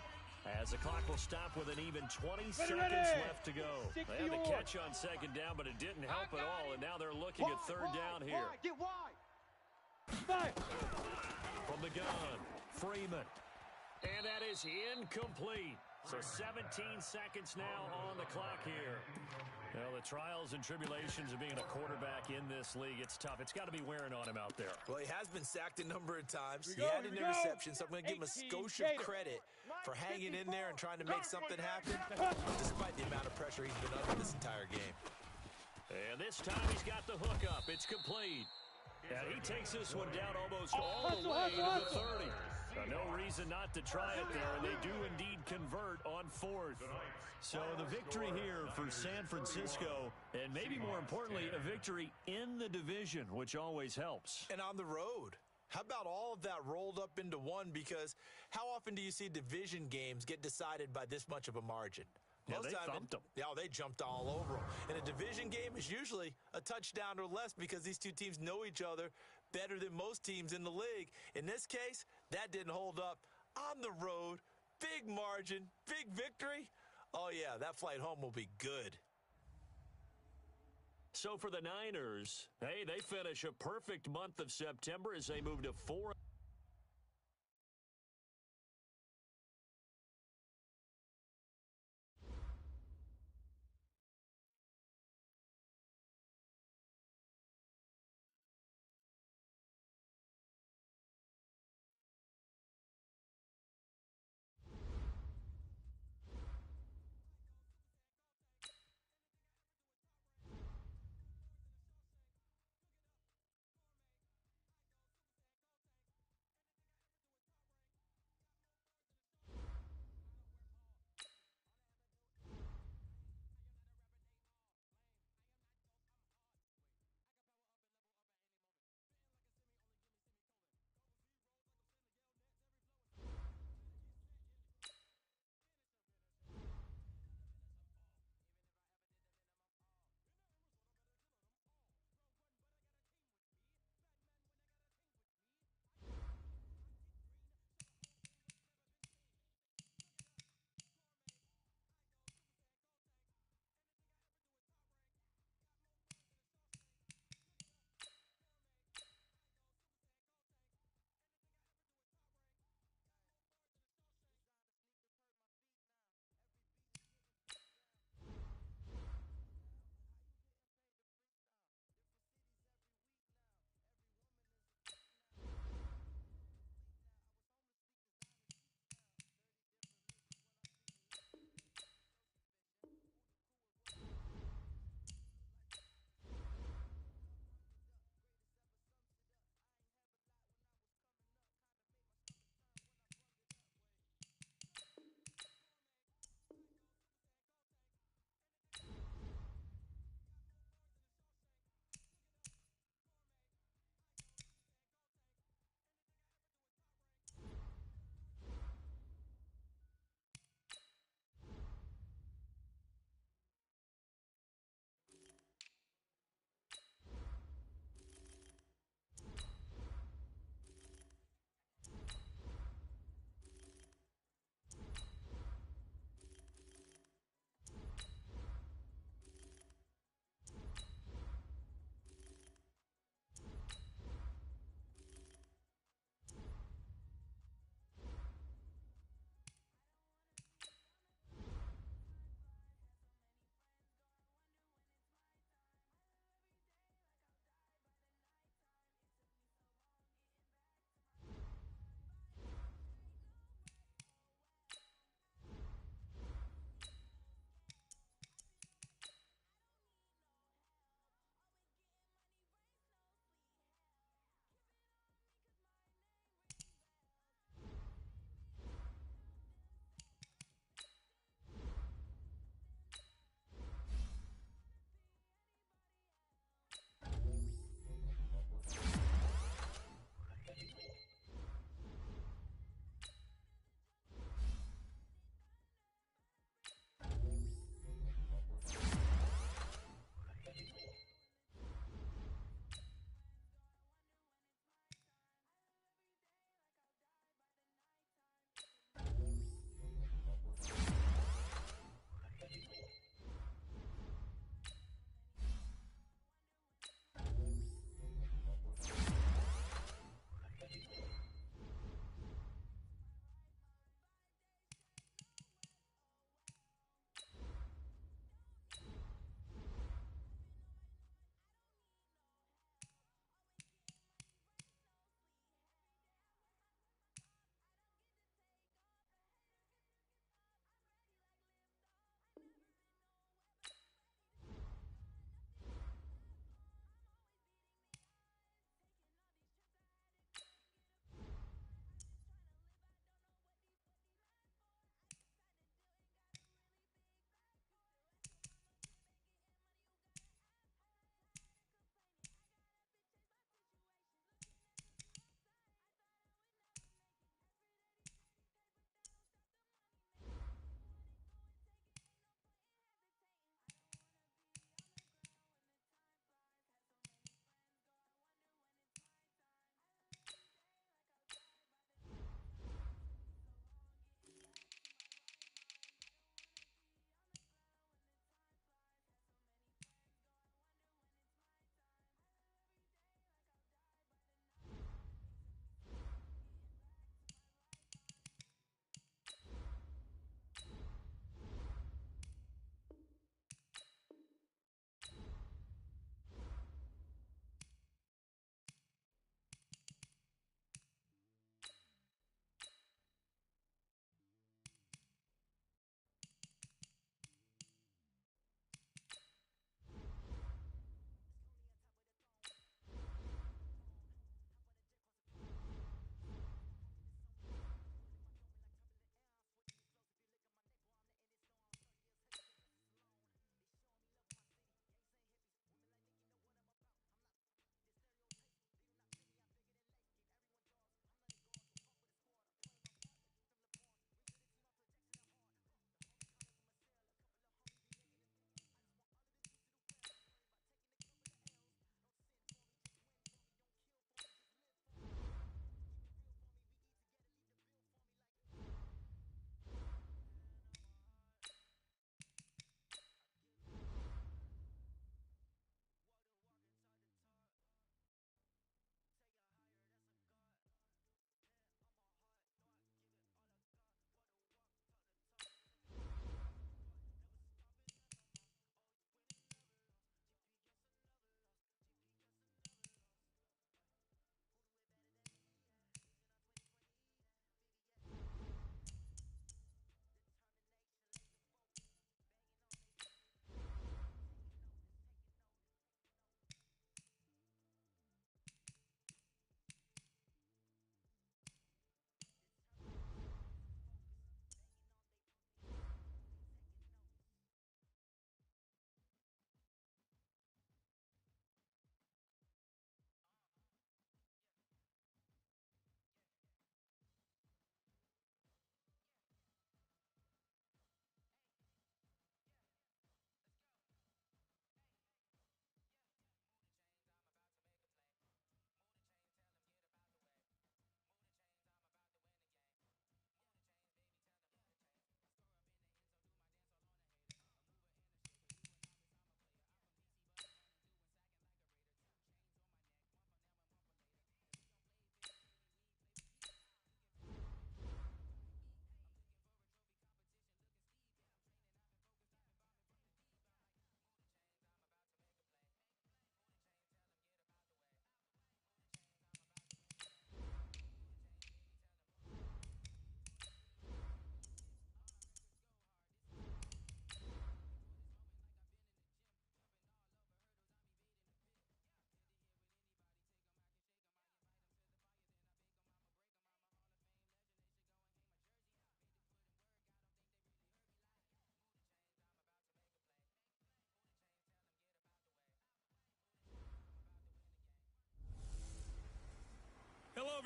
as the clock will stop with an even 20 seconds left to go. They had the catch on 2nd down, but it didn't help at all, and now they're looking at 3rd down here. Get wide. From the gun, Freeman. And that is incomplete. So 17 seconds now on the clock here. Well, the trials and tribulations of being a quarterback in this league, it's tough. It's got to be wearing on him out there. Well, he has been sacked a number of times. He had an interception, so I'm going to give him a skosh of credit for hanging in there and trying to make something happen, despite the amount of pressure he's been under this entire game. And this time he's got the hook up. It's complete. And he takes this one down almost all the way to the 30. No reason not to try it there, and they do indeed convert on 4th. So the victory here for San Francisco, and maybe more importantly, a victory in the division, which always helps. And on the road. How about all of that rolled up into one? Because how often do you see division games get decided by this much of a margin? Yeah, they thumped them. Yeah, they jumped all over them. And a division game is usually a touchdown or less because these two teams know each other better than most teams in the league. In this case, that didn't hold up. On the road, big margin, big victory. Oh, yeah, that flight home will be good. So for the Niners, hey, they finish a perfect month of September as they move to 4.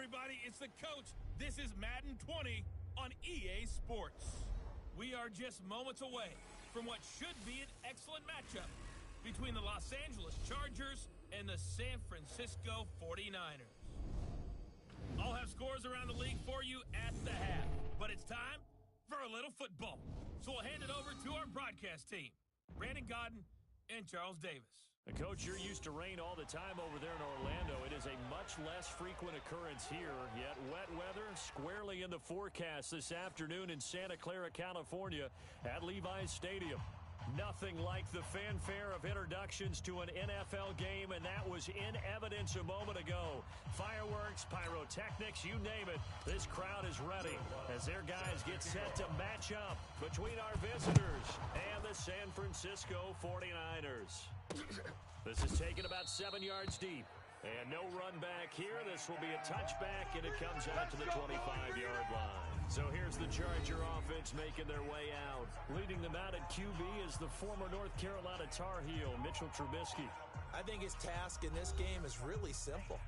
everybody. It's the coach. This is Madden 20 on EA Sports. We are just moments away from what should be an excellent matchup between the Los Angeles Chargers and the San Francisco 49ers. I'll have scores around the league for you at the half, but it's time for a little football. So we'll hand it over to our broadcast team, Brandon Godden and Charles Davis. Coach, you're used to rain all the time over there in Orlando. It is a much less frequent occurrence here, yet wet weather squarely in the forecast this afternoon in Santa Clara, California at Levi's Stadium. Nothing like the fanfare of introductions to an NFL game, and that was in evidence a moment ago. Fireworks, pyrotechnics, you name it. This crowd is ready as their guys get set to match up between our visitors and the San Francisco 49ers. This is taken about 7 yards deep. And no run back here. This will be a touchback, and it comes out to the 25-yard line. So here's the Charger offense making their way out. Leading them out at QB is the former North Carolina Tar Heel, Mitchell Trubisky. I think his task in this game is really simple.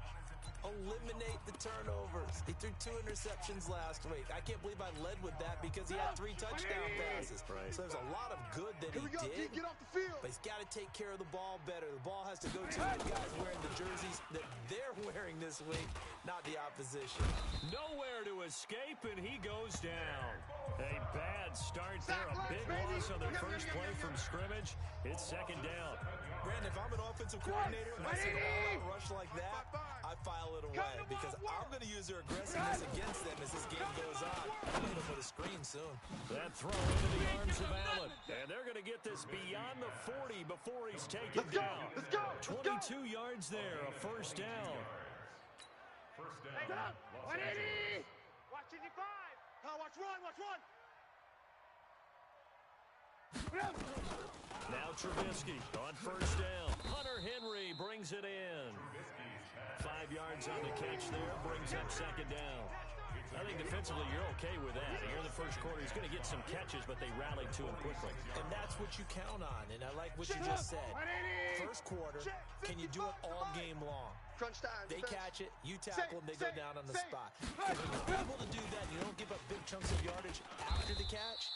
Eliminate the turnovers. He threw 2 interceptions last week. I can't believe I led with that because he had 3 touchdown passes. Right. So there's a lot of good that he did. Get off the field. But he's got to take care of the ball better. The ball has to go to the guys wearing the jerseys that they're wearing this week, not the opposition. Nowhere to escape, and he goes down. A bad start there. A big loss on their first play from scrimmage. It's second down. Brandon, if I'm an offensive coordinator and I see an all-out rush like that, I file it away because I'm going to use their aggressiveness against them as this game goes on. I'm going to put a screen soon. That throw into the arms of Allen. And they're going to get this beyond the 40 before he's taken down. 22 yards there, a first down. First down. 180. Watch 55. Watch run. Now Trubisky on first down. Hunter Henry brings it in. 5 yards on the catch there, brings up second down. I think defensively you're okay with that. Here in the first quarter, he's going to get some catches, but they rallied to him quickly. And that's what you count on, and I like what you just said. First quarter, can you do it all game long? Crunch time. They catch it, you tackle them, they go down on the spot. If you're able to do that, you don't give up big chunks of yardage after the catch.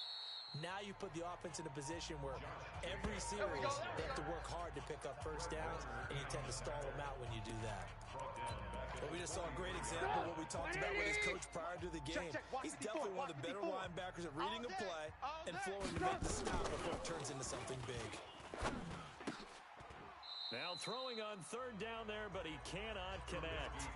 Now you put the offense in a position where every series they have to work hard to pick up first downs, and you tend to stall them out when you do that. But we just saw a great example of what we talked about with his coach prior to the game. He's definitely one of the better linebackers at reading a play and flowing to make the stop before it turns into something big. Now throwing on third down there, but he cannot connect.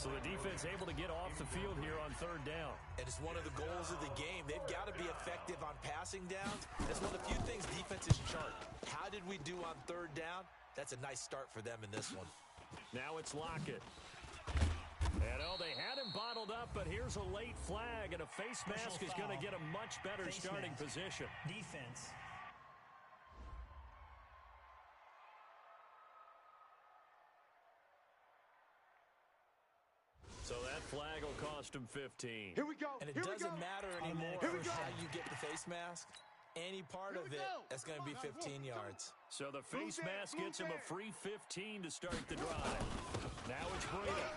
So the defense able to get off the field here on third down. And it's one of the goals of the game. They've got to be effective on passing downs. That's one of the few things defenses chart. How did we do on third down? That's a nice start for them in this one. Now it's Lockett. And they had him bottled up, but here's a late flag, and a face mask is going to get a much better starting position. Defense. So that flag will cost him 15. Here we go. And it doesn't matter anymore how you get the face mask. Any part of it, that's going to be 15 yards. So the face mask gets him a free 15 to start the drive. Now it's Breida.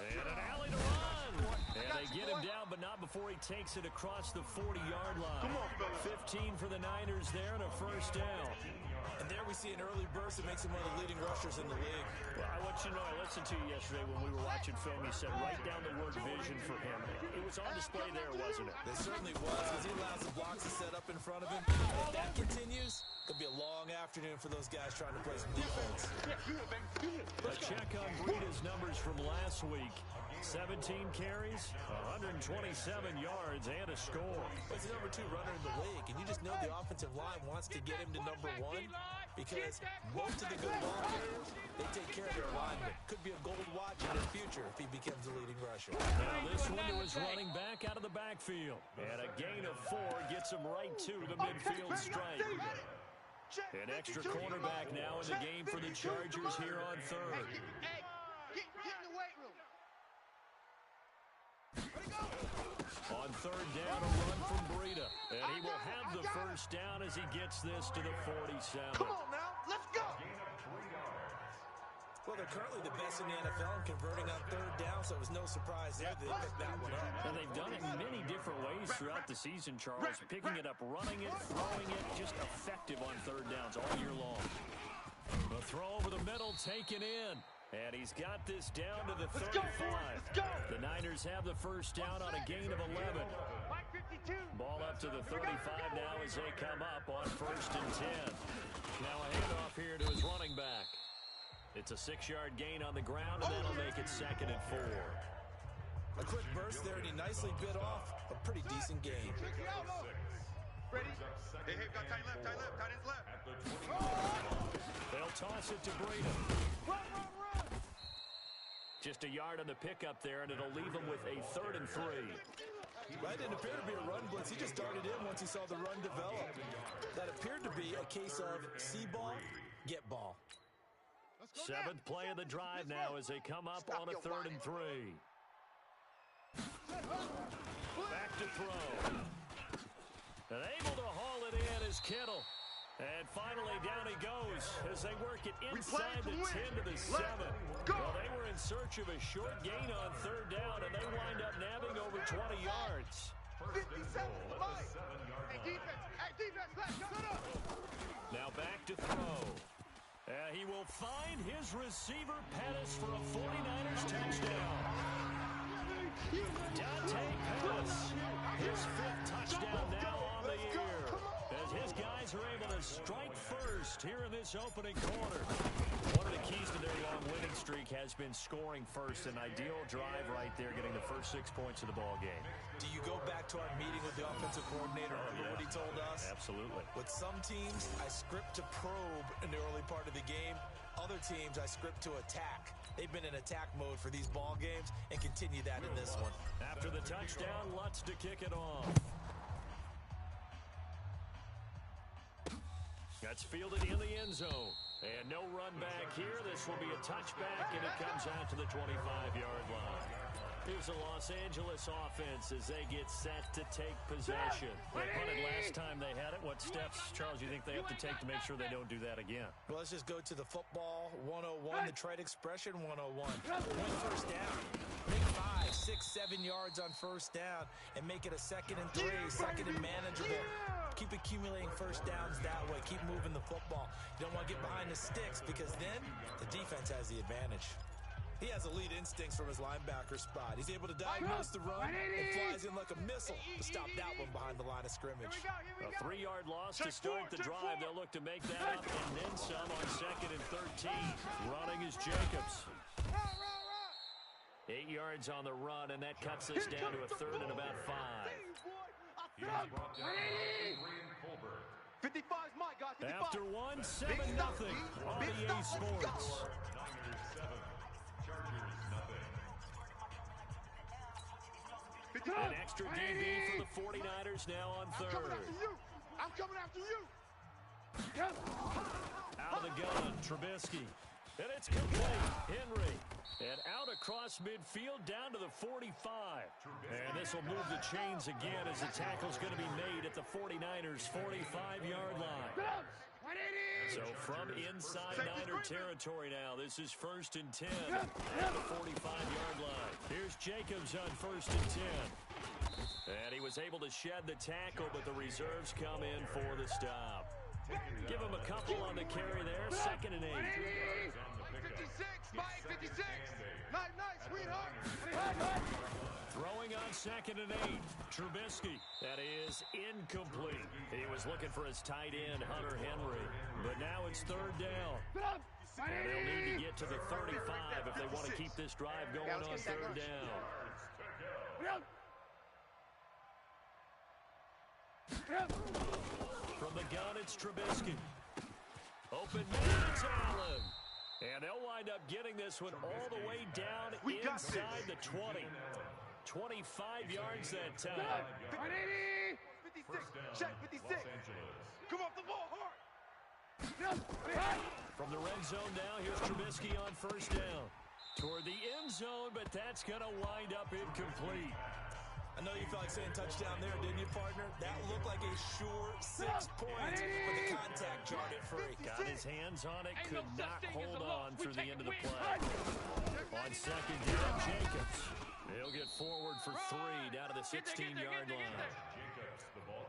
And an alley to run. And they get him down, but not before he takes it across the 40-yard line. 15 for the Niners there and a first down. And there we see an early burst that makes him one of the leading rushers in the league. Well, I want you to know, I listened to you yesterday when we were watching film. You said write down the word vision for him. It was on display there, wasn't it? It certainly was, because he allows the blocks to set up in front of him. If that continues, it'll be a long afternoon for those guys trying to play some defense. A check on Breida's numbers from last week. 17 carries, 127 yards, and a score. He's the number 2 runner in the league, and you just know the offensive line wants to get him to number 1 because most of the good ball carriers, they take care of their linemen. Could be a gold watch in the future if he becomes the leading rusher. Now this one was running back out of the backfield, and a gain of 4 gets him right to the midfield stripe. An extra cornerback now in the game for the Chargers here on third. Get in the weight room. On third down, a run from Breida. And he will have the first down as he gets this to the 47. Come on now, let's go. Well, they're currently the best in the NFL in converting on third down, so it was no surprise there they picked that one up. And they've done it in many different ways throughout the season, Charles. Picking it up, running it, throwing it, just effective on third downs all year long. The throw over the middle taken in. And he's got this down to the 35. The Niners have the first down on a gain of 11. Ball up to the 35 now as they come up on 1st and 10. Now a handoff here to his running back. It's a 6-yard gain on the ground, and that'll make it 2nd and 4. A quick burst there, and he nicely bit off a pretty decent gain. Ready? Hey, got tight left, tight ends left. They'll toss it to Breida. Run! Just a yard on the pickup there, and it'll leave him with a 3rd and 3. That didn't appear to be a run blitz. He just darted in once he saw the run develop. That appeared to be a case of see ball, get ball. 7th play of the drive now as they come up on a 3rd and 3. Back to throw. And able to haul it in is Kittle. And finally down he goes as they work it inside the 10 to the 7. Well, they were in search of a short gain on 3rd down, and they wind up nabbing over 20 yards. 57, Hey, defense, let's go. Now back to throw. He will find his receiver Pettis for a 49ers touchdown. Dante Pettis, his 5th touchdown now on the year. As his guys are able to strike first here in this opening quarter. One of the keys to their long winning streak has been scoring first. An ideal drive right there, getting the first 6 points of the ball game. Do you go back to our meeting with the offensive coordinator? Remember what he told us? Absolutely. With some teams, I script to probe in the early part of the game. Other teams, I script to attack. They've been in attack mode for these ball games and continue that in this one. After the touchdown, Lutz to kick it off. That's fielded in the end zone. And no run back here. This will be a touchback, and it comes out to the 25-yard line. Here's the Los Angeles offense as they get set to take possession. They punted last time they had it. What steps, Charles, you think they have to take to make sure they don't do that again? Well, let's just go to the football 101, the trade expression 101. Win first down. Make 5, 6, 7 yards on first down and make it a 2nd and 3, 2nd and manageable. Keep accumulating first downs that way. Keep moving the football. You don't want to get behind the sticks because then the defense has the advantage. He has elite instincts from his linebacker spot. He's able to diagnose the run and flies in like a missile to stop that one behind the line of scrimmage. A 3-yard loss to start the drive. They'll look to make that up and then some on 2nd and 13. Running is Jacobs. 8 yards on the run, and that cuts us down to a 3rd and about 5. 55's my guy. 55. After 1, 7-0 on EA Sports. An extra DB for the 49ers now on 3rd. I'm coming after you. Out of the gun, Trubisky. And it's complete. Henry. And out across midfield down to the 45. And this will move the chains again as the tackle's going to be made at the 49ers' 45-yard line. So from inside Niner territory now, this is 1st and 10 at the 45-yard line. Here's Jacobs on 1st and 10. And he was able to shed the tackle, but the reserves come in for the stop. Give him a couple on the carry there, 2nd and 8. 56, Mike, 56. Nice, sweetheart. Throwing on 2nd and 8. Trubisky. That is incomplete. He was looking for his tight end, Hunter Henry. But now it's 3rd down. And they'll need to get to the 35 if they want to keep this drive going on 3rd down. From the gun, it's Trubisky. Open man, it's Allen. And they'll wind up getting this one all the way down inside the 20. 25 yards that time. 56, check 56. Come off the ball hard. From the red zone now, here's Trubisky on 1st down. Toward the end zone, but that's going to wind up incomplete. I know you felt like saying touchdown there, didn't you, partner? That looked like a sure 6 points, but the contact jarred it free. Got his hands on it, could not hold on through the end of the play. On second down, Jacobs. He'll get forward for 3 down to the 16-yard line.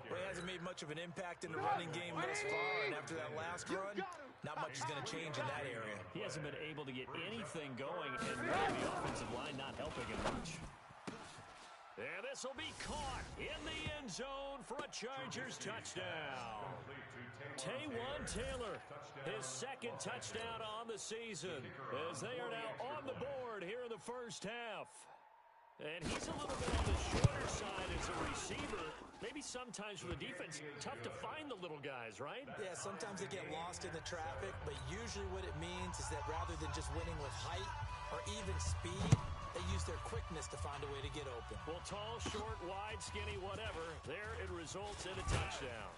Well, he hasn't made much of an impact in the running game thus far, and after that last run, not much is going to change in that area. He hasn't been able to get anything going, and really the offensive line not helping him much. And this will be caught in the end zone for a Chargers touchdown. Taywan Taylor, his second touchdown on the season, as they are now on the board here in the first half. And he's a little bit on the shorter side as a receiver. Maybe sometimes for the defense, tough to find the little guys, right? Yeah, sometimes they get lost in the traffic, but usually what it means is that rather than just winning with height or even speed, they use their quickness to find a way to get open. Well, tall, short, wide, skinny, whatever, there it results in a touchdown.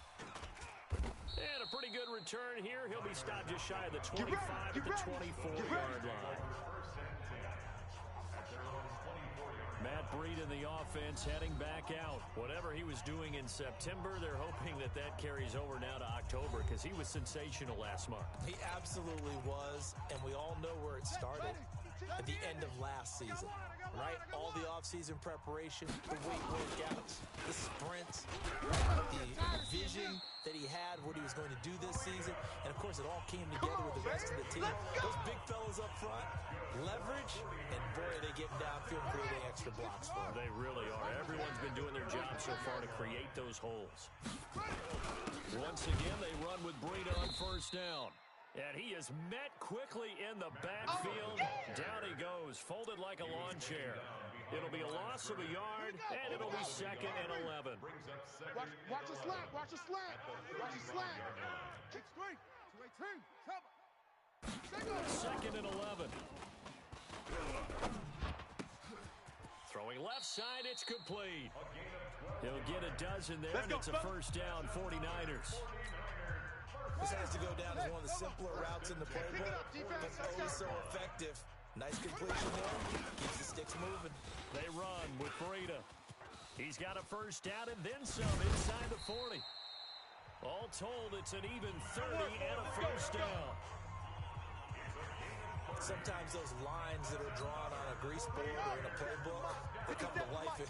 And a pretty good return here. He'll be stopped just shy of the 25 at the 24-yard line. Matt Breed in the offense heading back out. Whatever he was doing in September, they're hoping that that carries over now to October because he was sensational last month. He absolutely was, and we all know where it started. At the end of last season, right? All the offseason preparation, the weight workouts, the sprints, the vision that he had, what he was going to do this season, and of course it all came together with the rest of the team. Those big fellas up front, leverage, and boy, are they getting downfield creating extra blocks for him. They really are. Everyone's been doing their job so far to create those holes. Once again, they run with Breida on first down. And he is met quickly in the backfield. Down he goes, folded like a lawn chair. It'll be a loss of a yard, and it'll be 2nd and 11. Watch the slant, watch the slant. Watch the slant. 2nd and 11. Throwing left side, it's complete. He'll get a dozen there, and it's a first down, 49ers. This has to go down as one of the simpler routes in the playbook, but oh so effective. Nice completion there. Keeps the sticks moving. They run with Breida. He's got a first down and then some inside the 40. All told, it's an even 30 and a first down. Sometimes those lines that are drawn on a grease board or in a playbook, they come to life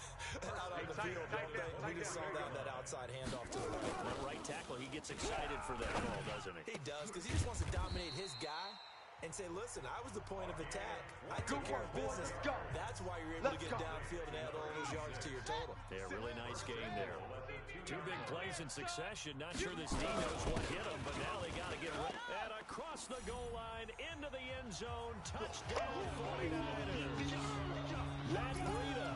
out on the field, don't they? We just saw that outside handoff to the right. That right tackle, he gets excited for that ball, doesn't he? He does, because he just wants to dominate his guy and say, listen, I was the point of attack. I took care of business. That's why you're able to get downfield and add all those yards to your total. Yeah, really nice game there. 2 big plays in succession. Not sure this team knows what hit them, but now they got to get ready. And across the goal line, into the end zone, touchdown 49ers. Matt Breida,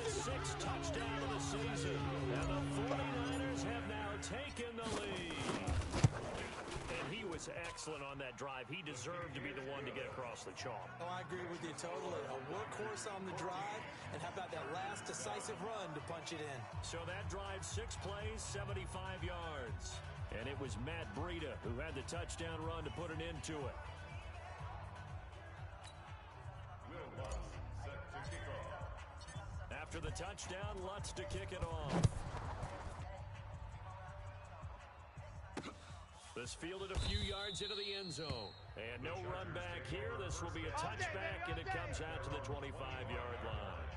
his 6th touchdown of the season. And the 49ers have now taken the lead. And he was excellent on that drive. He deserved to be the one to get across the chalk. Oh, I agree with you totally. A workhorse on the drive, and how about that last decisive run to punch it in? So that drive, 6 plays, 75 yards. And it was Matt Breida who had the touchdown run to put an end to it. After the touchdown, Lutz to kick it off. This fielded a few yards into the end zone. And no run back here. This will be a touchback, and it comes out to the 25-yard line.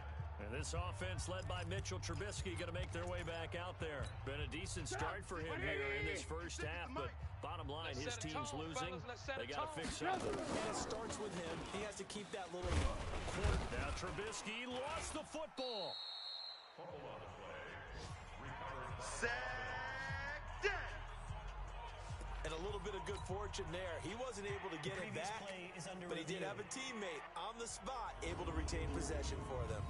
And this offense led by Mitchell Trubisky going to make their way back out there. Been a decent start for him here in this first half, but bottom line, his team's losing. They got to fix something. And it starts with him. He has to keep that little quirk. Now Trubisky lost the football. Sack down. And a little bit of good fortune there. He wasn't able to get it back, but he did have a teammate on the spot able to retain possession for them.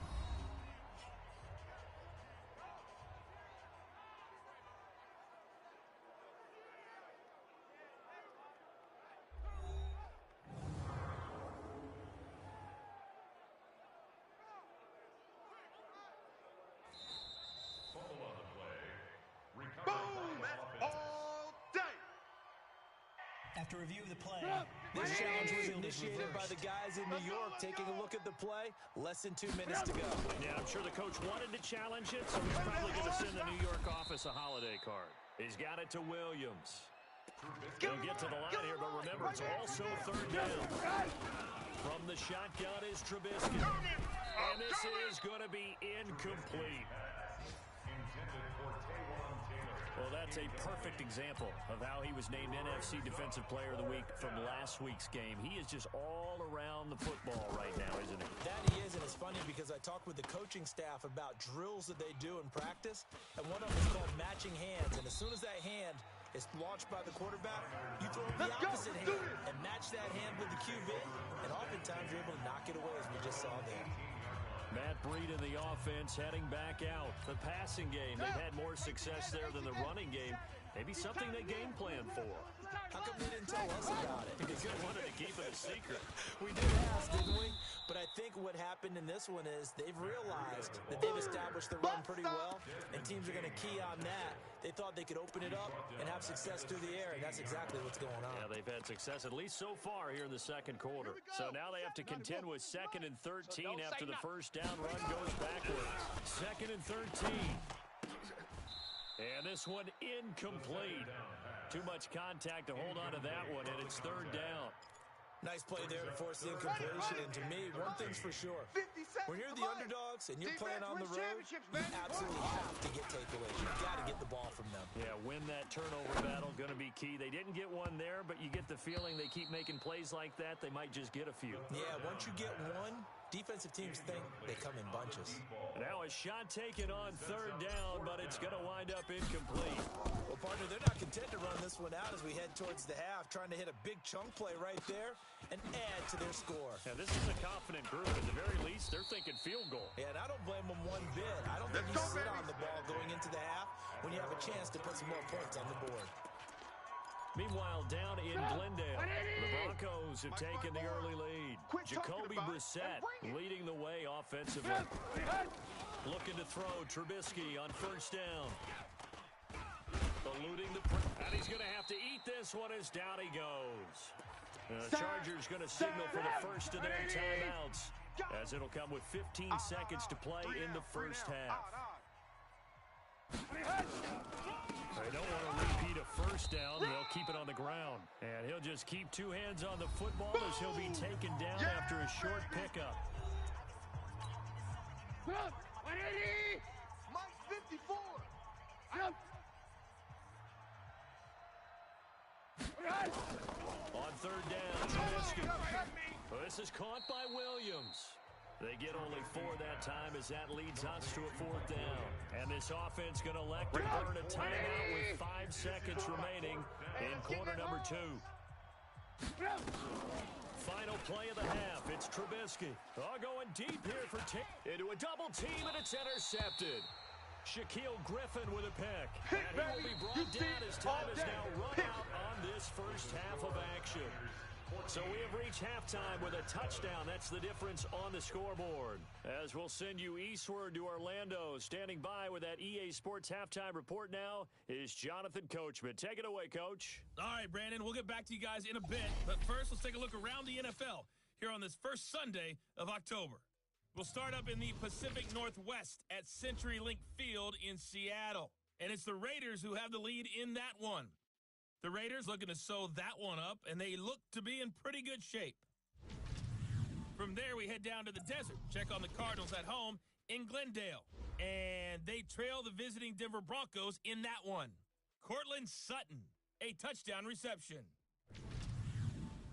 After review of the play, This challenge was initiated by the guys in New York. Taking a look at the play, less than 2 minutes to go. Yeah, I'm sure the coach wanted to challenge it, so he's probably going to send the New York office a holiday card. He's got it to Williams. He'll get to the line here, but remember, it's also third down. From the shotgun is Trubisky. And this is going to be incomplete. Well, that's a perfect example of how he was named NFC Defensive Player of the Week from last week's game. He is just all around the football right now, isn't he? That he is, and it's funny because I talked with the coaching staff about drills that they do in practice, and one of them is called matching hands. And as soon as that hand is launched by the quarterback, you throw the opposite hand and match that hand with the QB, and oftentimes you're able to knock it away, as we just saw there. Matt Breed in the offense heading back out. The passing game, they've had more success there than the running game. Maybe something they game plan for. How come they didn't tell us about it? Because they wanted to keep it a secret. We did ask, didn't we? But I think what happened in this one is they've realized that they've established the run pretty well, and teams are going to key on that. They thought they could open it up and have success through the air, and that's exactly what's going on. Yeah, they've had success at least so far here in the second quarter. So now they have to contend with 2nd and 13 after the first down run goes backwards. 2nd and 13. And this one incomplete. Too much contact to hold on to that one, and it's third down. Nice play there to force the incompletion, and to me, one thing's for sure. When you're the underdogs and you're playing on the road, you absolutely have to get takeaways. You've got to get the ball from them. Yeah, win that turnover battle, going to be key. They didn't get one there, but you get the feeling they keep making plays like that, they might just get a few. Yeah, once you get one, defensive teams think they come in bunches. Now a shot taken on third down, but it's going to wind up incomplete. Well, partner, they're not content to run this one out as we head towards the half, trying to hit a big chunk play right there and add to their score. Yeah, this is a confident group. At the very least, they're thinking field goal. Yeah, and I don't blame them one bit. I don't think you sit on the ball going into the half when you have a chance to put some more points on the board. Meanwhile, down in Glendale, the Broncos have taken the early lead. Jacoby Brissett leading the way offensively. Looking to throw Trubisky on first down. Eluding the and he's going to have to eat this one as down he goes. The Chargers going to signal for the first of their timeouts, as it'll come with 15 seconds to play in the first half. They don't want to repeat a first down. They'll keep it on the ground. And he'll just keep two hands on the football as he'll be taken down after a short pickup. 180! Mike's 54! On third down, Trubisky. This is caught by Williams. They get only 4 that time as that leads us to a fourth down. And this offense going to elect to burn a timeout with 5 seconds remaining in quarter number 2. Final play of the half. It's Trubisky. Going deep here for into a double team, and it's intercepted. Shaquille Griffin with a pick. And he will be brought down as time is now run out on this first half of action. So we have reached halftime with a touchdown. That's the difference on the scoreboard. As we'll send you eastward to Orlando. Standing by with that EA Sports halftime report now is Jonathan Coachman. Take it away, Coach. All right, Brandon, we'll get back to you guys in a bit. But first, let's take a look around the NFL here on this first Sunday of October. We'll start up in the Pacific Northwest at CenturyLink Field in Seattle. And it's the Raiders who have the lead in that one. The Raiders looking to sew that one up, and they look to be in pretty good shape. From there, we head down to the desert. Check on the Cardinals at home in Glendale. And they trail the visiting Denver Broncos in that one. Cortland Sutton, a touchdown reception.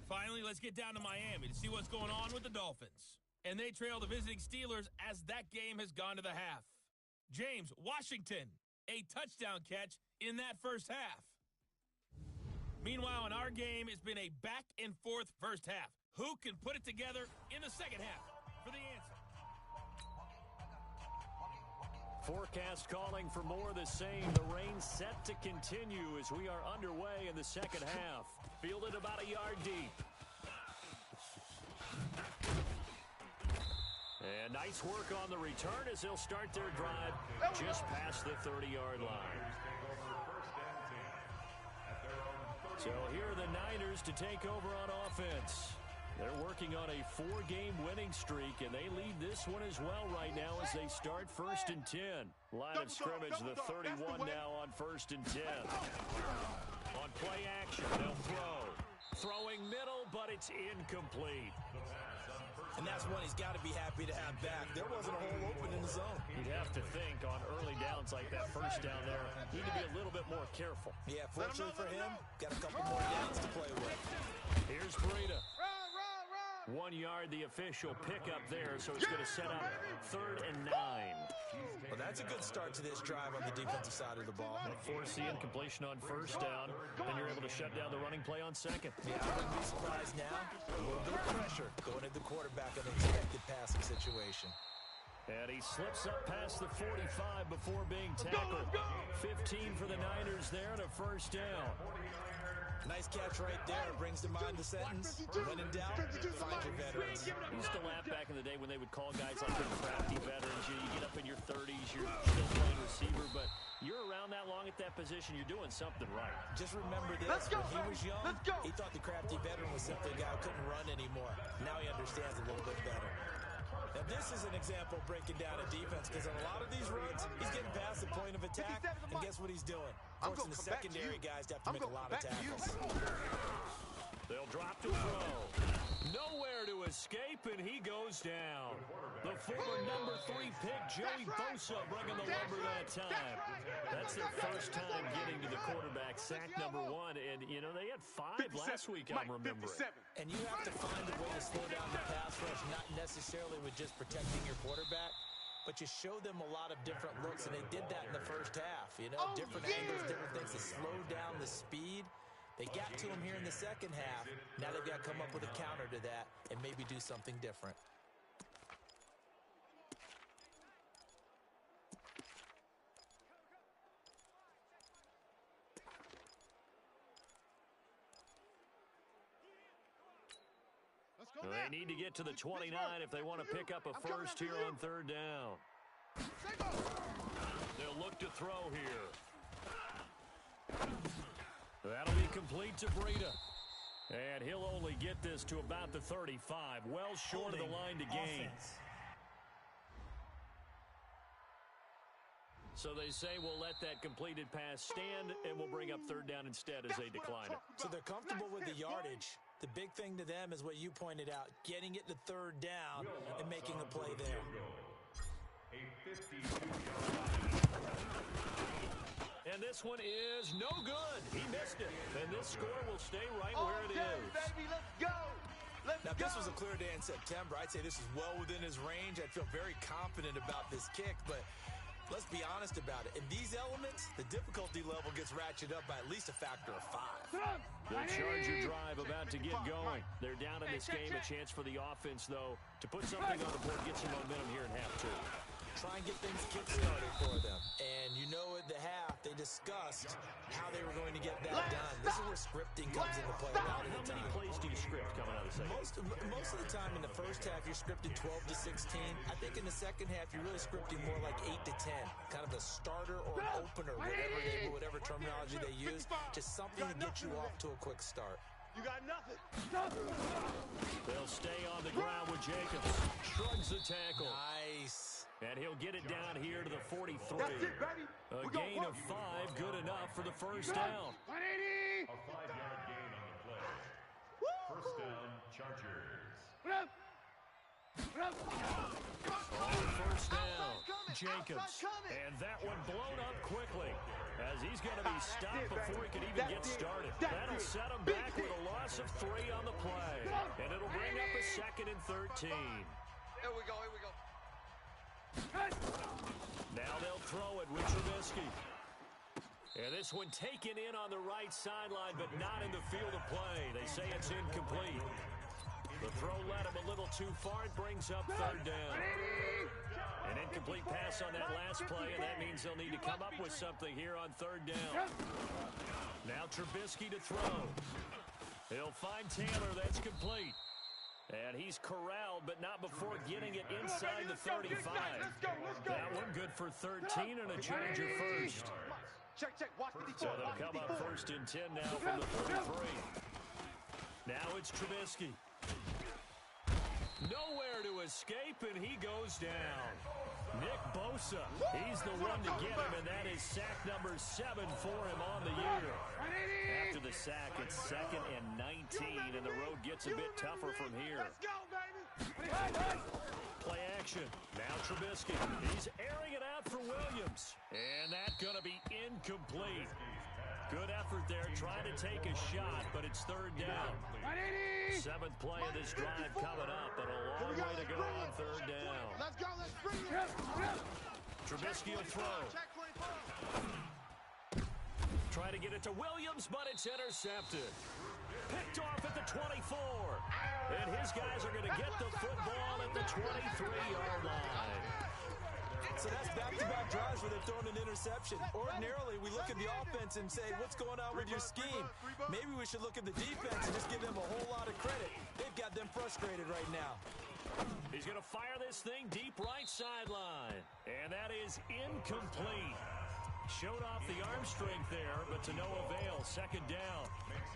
Finally, let's get down to Miami to see what's going on with the Dolphins. And they trail the visiting Steelers as that game has gone to the half. James Washington, a touchdown catch in that first half. Meanwhile, in our game, it's been a back-and-forth first half. Who can put it together in the second half? For the answer. Forecast calling for more of the same. The rain set to continue as we are underway in the second half. Fielded about a yard deep. And nice work on the return as they'll start their drive just past the 30-yard line. So here are the Niners to take over on offense. They're working on a 4-game winning streak, and they lead this one as well right now as they start 1st and 10. Line of scrimmage, the 31 now on 1st and 10. On play action, they'll throw. Throwing middle, but it's incomplete. And that's one he's got to be happy to have back. There wasn't a hole open in the zone. You'd have to think on early downs like that first down there, need to be a little bit more careful. Yeah, fortunately for him, got a couple more downs to play with. Here's Breida. 1 yard, the official pickup there, so it's going to set up 3rd and 9. Well, that's a good start to this drive on the defensive side of the ball. Force the incompletion on 1st down, and you're able to shut down the running play on 2nd. Yeah, I wouldn't be surprised now. A little bit of pressure going at the quarterback in an expected passing situation. And he slips up past the 45 before being tackled. 15 for the Niners there and a 1st down. Nice catch right there. Brings to mind the sentence, when in doubt, find your veterans. I used to laugh back in the day when they would call guys like the crafty veterans. You get up in your 30s, you're still playing receiver, but you're around that long at that position, you're doing something right. Just remember this, when he was young, he thought the crafty veteran was simply a guy who couldn't run anymore. Now he understands a little bit better. Now this is an example of breaking down a defense, because on a lot of these runs, he's getting past the point of attack, and guess what he's doing? Forcing the secondary guys to have to make a lot of tackles. They'll drop to throw. Nowhere to escape, and he goes down. The former number 3 pick, Joey Bosa, bringing the lumber that time. That's their first time getting to the quarterback, sack number 1. And, you know, they had 5 last week, I'm remembering. And you have to find a way to slow down the pass rush, not necessarily with just protecting your quarterback, but you show them a lot of different looks, and they did that in the first half. You know, different angles, different things to slow down the speed. They got to him here in the second half. Now they've got to come up with a counter to that and maybe do something different. They need to get to the 29 if they want to pick up a first here on 3rd down. They'll look to throw here. That'll be complete to Breida. And he'll only get this to about the 35, well short of the line to gain. So they say we'll let that completed pass stand, and we'll bring up 3rd down instead as they decline it. So they're comfortable with the yardage. The big thing to them is what you pointed out, getting it to 3rd down and making a play there. And this one is no good. He missed it. And this score will stay right where it is. Baby, let's go. Now, if this was a clear day in September, I'd say this is well within his range. I'd feel very confident about this kick, but let's be honest about it. In these elements, the difficulty level gets ratcheted up by at least a factor of 5. The Charger drive about to get going. They're down in this game. A chance for the offense, though, to put something on the board, get some momentum here in half 2. Try and get things kick-started for them. And you know at the half, they discussed how they were going to get that done. This is where scripting comes into play a lot of the time. How many plays do you script coming out of the second? Most of the time in the first half, you're scripting 12 to 16. I think in the second half, you're really scripting more like 8 to 10. Kind of a starter or an opener, whatever terminology they use. Just something to get you off to a quick start. You got nothing. They'll stay on the ground with Jacobs. Shrugs the tackle. Nice. And he'll get it down here to the 43. That's it, baby. A gain of 5, good enough for the first down. 180. A 5-yard gain on the play. First down, Chargers. On first down, Jacobs. And that one blown up quickly as he's going to be stopped before he can even get started. That'll set him back with a loss of 3 on the play. And it'll bring up a 2nd and 13. Here we go, here we go. Now they'll throw it with Trubisky. And this one taken in on the right sideline, but not in the field of play. They say it's incomplete. The throw led him a little too far. It brings up 3rd down. An incomplete pass on that last play, and that means they'll need to come up with something here on 3rd down. Now Trubisky to throw. He'll find Taylor. That's complete. And he's corralled, but not before getting it inside the 35. That one good for 13 and a Charger first. Check, watch 54. So they'll come up 1st and 10 now from the 43. Now it's Trubisky. Nowhere to escape, and he goes down. Nick Bosa, he's the one to get him, and that is sack number 7 for him on the year. After the sack, it's 2nd and 19, and the road gets a bit tougher from here. Let's go, baby. Play action. Now Trubisky. He's airing it out for Williams. And that's going to be incomplete. Good effort there, trying to take a shot, but it's 3rd down. 7th play of this drive coming up, but a long way to go on 3rd down. Let's go, let's bring it. Trubisky will throw. Check 24. Try to get it to Williams, but it's intercepted. Picked off at the 24. And his guys are going to get the football at the 23-yard line. So that's back-to-back drives where they've thrown an interception. Ordinarily, we look at the offense and say, what's going on with your scheme? Maybe we should look at the defense and just give them a whole lot of credit. They've got them frustrated right now. He's going to fire this thing deep right sideline. And that is incomplete. Showed off the arm strength there, but to no avail. 2nd down.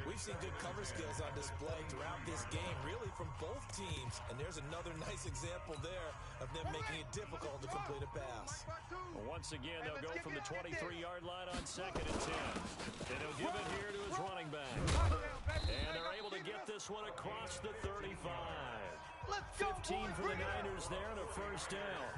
We've seen good cover skills on display throughout this game, really from both teams. And there's another nice example there of them making it difficult to complete a pass. Well, once again, they'll go from the 23-yard line on 2nd and 10. And he'll give it here to his running back. And they're able to get this one across the 35. 15 for the Niners there and a 1st down.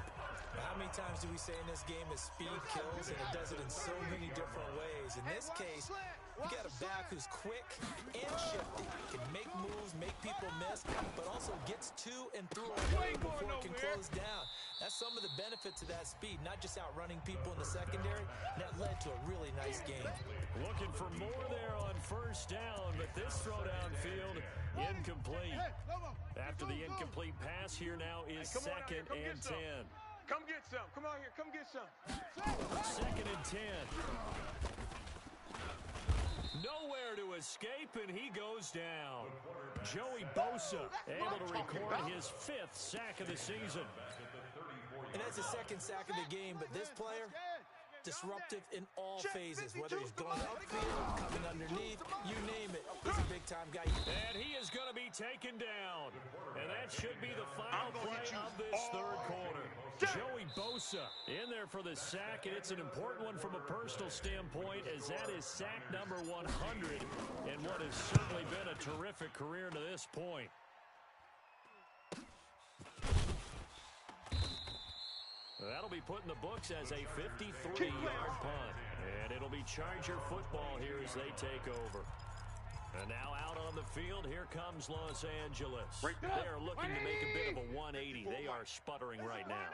How many times do we say in this game that speed kills, and it does it in so many different ways? In this case, you got a back who's quick and shifty, can make moves, make people miss, but also gets to and through a lane before it can close down. That's some of the benefits of that speed, not just outrunning people in the secondary. That led to a really nice game. Looking for more there on 1st down, but this throw downfield incomplete. After the incomplete pass, here now is 2nd and 10. Come get some. Come on here. Come get some. 2nd and 10. Nowhere to escape, and he goes down. Joey Bosa able to record his 5th sack of the season. And that's his 2nd sack of the game, but this player, disruptive in all phases, whether he's going upfield, coming underneath, you name it. He's a big-time guy. And he is going to be taken down. And that should be the final play of this 3rd quarter. Joey Bosa in there for the sack, and it's an important one from a personal standpoint, as that is sack number 100 in what has certainly been a terrific career to this point. That'll be put in the books as a 53-yard punt. And it'll be Charger football here as they take over. And now out on the field, here comes Los Angeles. They are looking to make a bit of a 180. They are sputtering right now.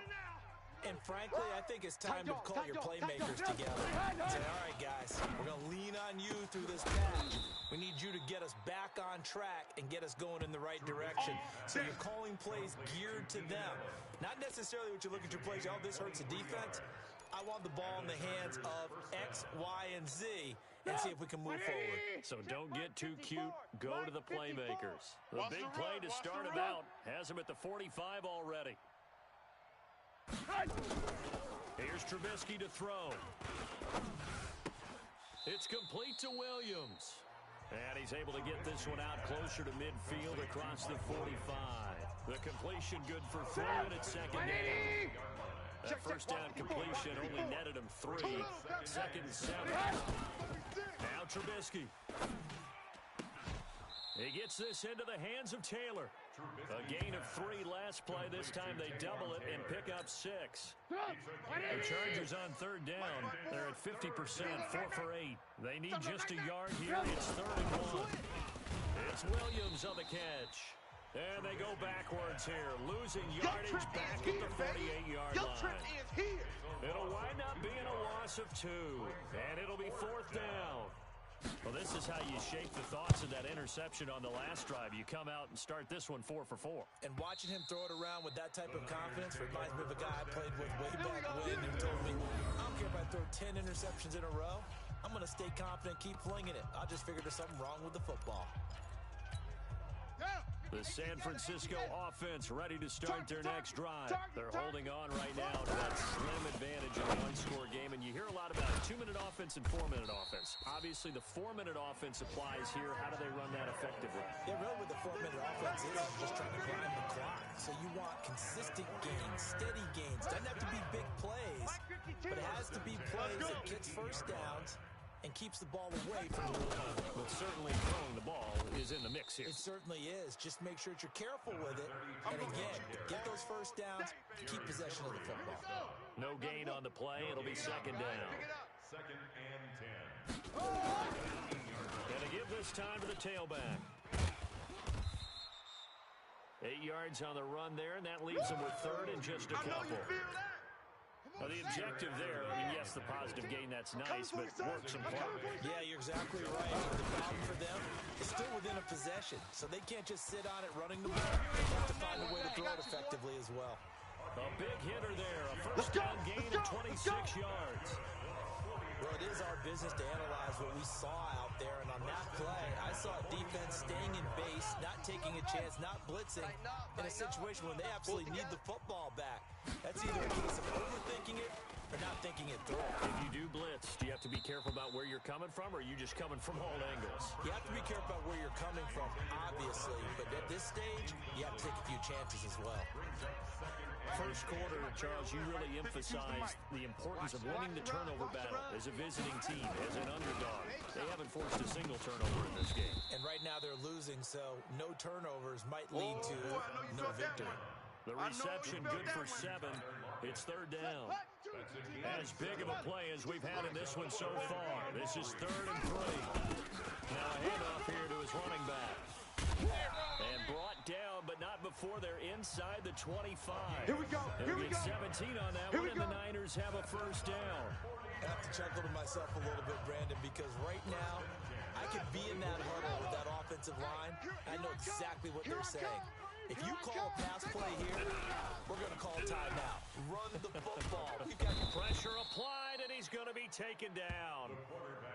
And frankly, I think it's time to call your playmakers together. Say, all right, guys, we're going to lean on you through this patch. We need you to get us back on track and get us going in the right direction. So you're calling plays geared to them. Not necessarily what you look at your plays, oh, this hurts the defense. I want the ball in the hands of X, Y, and Z and see if we can move forward. So don't get too cute. Go to the playmakers. The big play to start him out has him at the 45 already. Here's Trubisky to throw. It's complete to Williams. And he's able to get this one out closer to midfield across the 45. The completion good for 3, and it's 2nd down. That 1st down completion only netted him 3. 2nd and 7. Now Trubisky. He gets this into the hands of Taylor. A gain of 3 last play. This time they double it and pick up 6. The Chargers on 3rd down. They're at 50%, 4 for 8. They need just a yard here. It's 3rd and 1. It's Williams on the catch. And they go backwards here, losing yardage back at the 48-yard line. It'll wind up being a loss of 2, and it'll be 4th down. Well, this is how you shape the thoughts of that interception on the last drive. You come out and start this one 4 for 4. And watching him throw it around with that type of confidence reminds me of a guy I played with way back when who told me, I don't care if I throw 10 interceptions in a row. I'm going to stay confident, keep flinging it. I just figured there's something wrong with the football. The The San Francisco offense ready to start their next drive. They're holding on right now to that slim advantage in a one-score game, and you hear a lot about 2-minute offense and 4-minute offense. Obviously, the 4-minute offense applies here. How do they run that effectively? Yeah, really what the 4-minute offense is just trying to grind the clock. So you want consistent gains, steady gains. Doesn't have to be big plays, but it has to be plays that gets first downs and keeps the ball away from the opponent. But certainly throwing the ball is in the mix here. It certainly is. Just make sure that you're careful with it. And again, get those first downs, keep possession of the football. No gain on the play. It'll be second down. Second and 10. Gonna give this time to the tailback. 8 yards on the run there, and that leaves them with third and just a couple. Well, the objective there, I mean, yes, the positive gain, that's nice, but work some clock. Yeah, you're exactly right. The problem for them is still within a possession, so they can't just sit on it running the ball. They have to find a way to throw it effectively as well. A big hitter there, a first down gain of 26 yards. Well, it is our business to analyze what we saw out there, and on that play, I saw defense staying in base, not taking a chance, not blitzing in a situation when they absolutely need the football back. That's either a case of overthinking it or not thinking it through. If you do blitz, do you have to be careful about where you're coming from, or are you just coming from all angles? You have to be careful about where you're coming from, obviously, but at this stage, you have to take a few chances as well. First quarter, Charles, you really emphasized the importance of winning the turnover battle as a visiting team, as an underdog. They haven't forced a single turnover in this game. And right now they're losing, so no turnovers might lead to no victory. The reception good for 7. It's third down. As big of a play as we've had in this one so far. This is 3rd and 3. Now a handoff here to his running back. And brought down, but not before they're inside the 25. Here we go. Here we go. 17 on that one, and the Niners have a first down. I have to chuckle to myself a little bit, Brandon, because right now I could be in that huddle with that offensive line. I know exactly what they're saying. If you call a pass play here, we're going to call timeout. Run the football. We've got pressure applied, and he's going to be taken down.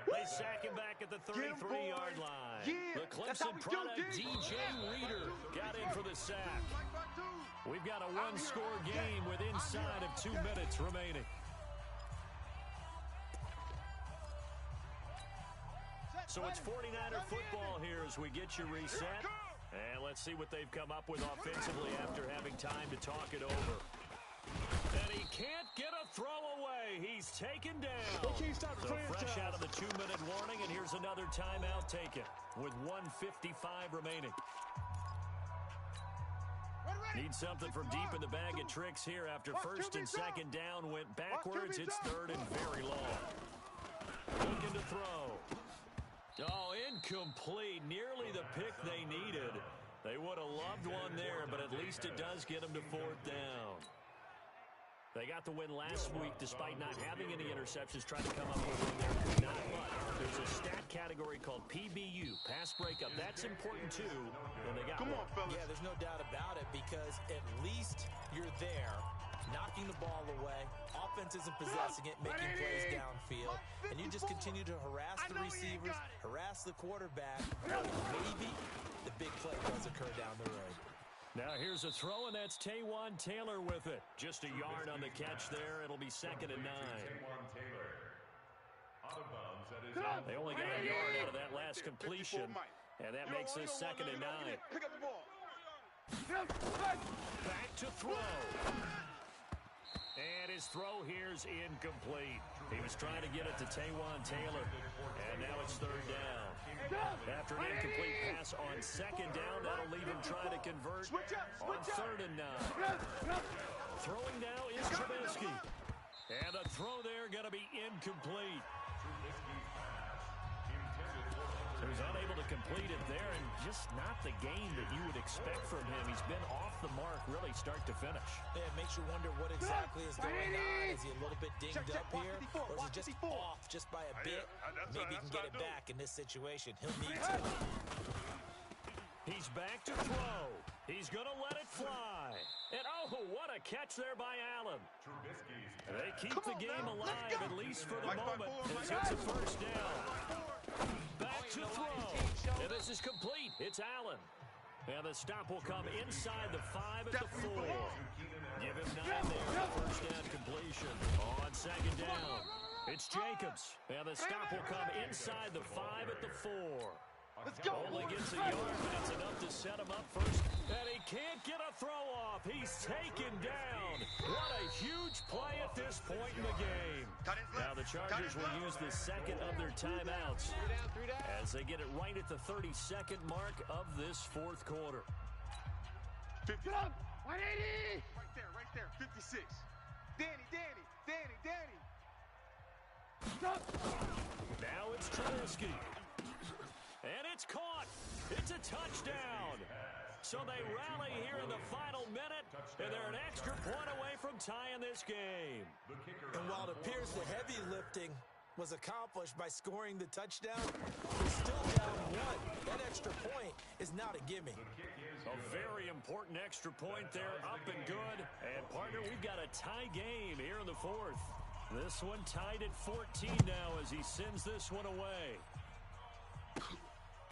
They sack him back at the 33-yard line. The Clemson product, DJ Reader, got in for the sack. We've got a one-score game with inside of 2 minutes remaining. So it's 49er football here as we get you reset. And let's see what they've come up with offensively after having time to talk it over. And he can't get a throw away. He's taken down. So fresh out of the 2-minute warning, and here's another timeout taken with 1:55 remaining. Need something from deep in the bag of tricks here after first and second down went backwards. It's 3rd and very long. Looking to throw. Oh, incomplete. Nearly the pick they needed. They would have loved one there, but at least it does get them to 4th down. They got the win last week despite not having any interceptions. Tried to come up with one there. Not much. There's a stat category called PBU, pass breakup. That's important, too, and they got one. Yeah, there's no doubt about it, because at least you're there, knocking the ball away. Offense isn't possessing it, making plays downfield. And you just continue to harass the receivers, harass the quarterback. Maybe the big play does occur down the road. Now here's a throw, and that's Taywan Taylor with it. Just a yard on the catch there. It'll be 2nd and 9. They only got a yard out of that last completion, and that makes this 2nd and 9. Pick up the ball. Back to throw. And his throw here's incomplete. He was trying to get it to Taywan Taylor, and now it's 3rd down. After an incomplete pass on 2nd down, that'll leave him trying to convert on 3rd and 9. Throwing now is Trubisky. And the throw there going to be incomplete. So he's unable to complete it there, and just not the game that you would expect from him. He's been off the mark really start to finish. Yeah, it makes you wonder what exactly is going on. Is he a little bit dinged up here, or is he just off just by a bit? Maybe he can get it back in this situation. He'll need to. He's back to throw. He's going to let it fly. And oh, what a catch there by Allen. They keep the game alive, at least for the moment, as it's a first down. Back to throw. And this is complete. It's Allen. And the stop will come inside the 5 at the 4. Give him 9 there for first down completion. On second down, it's Jacobs. And the stop will come inside the 5 at the 4. Let's go. Only gets a yard, but it's enough to set him up first. And he can't get a throw off. He's taken down. What a huge play at this point in the game. Now the Chargers will use the second of their timeouts as they get it right at the 32nd mark of this fourth quarter. 180. Right there. 56. Danny. Stop. Now it's Trubisky. And it's caught. It's a touchdown. So they rally here in the final minute, and they're an extra point away from tying this game. And while it appears the heavy lifting was accomplished by scoring the touchdown, they're still down 1. That extra point is not a gimme. A very important extra point there, up and good. And, partner, we've got a tie game here in the fourth. This one tied at 14 now as he sends this one away.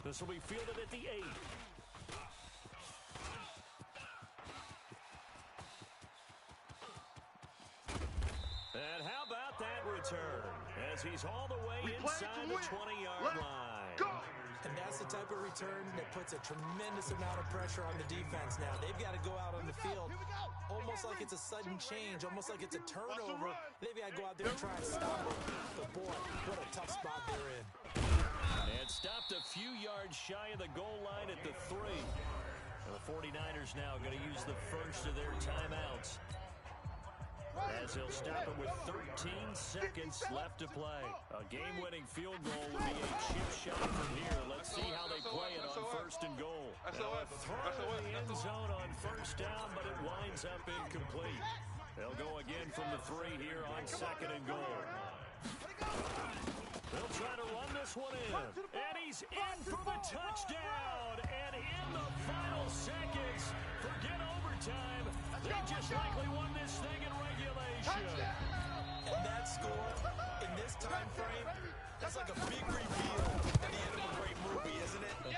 This will be fielded at the 8. And how about that return as he's all the way inside the 20-yard line. And that's the type of return that puts a tremendous amount of pressure on the defense now. They've got to go out on the field almost like it's a sudden change, almost like it's a turnover. They've got to go out there and try and stop it. But, boy, what a tough spot they're in. And stopped a few yards shy of the goal line at the 3. And the 49ers now going to use the first of their timeouts as he'll stop it with 13 seconds left to play. A game-winning field goal would be a chip shot from here. Let's see how they play it on first and goal. Now a throw in the end zone on first down, but it winds up incomplete. They'll go again from the 3 here on second and goal. They'll try to run this one in. And he's in for the touchdown. And in the final seconds, forget overtime. They just likely won this thing in regulation. And that score, in this time frame, that's like a big reveal at the end of a great movie, isn't it?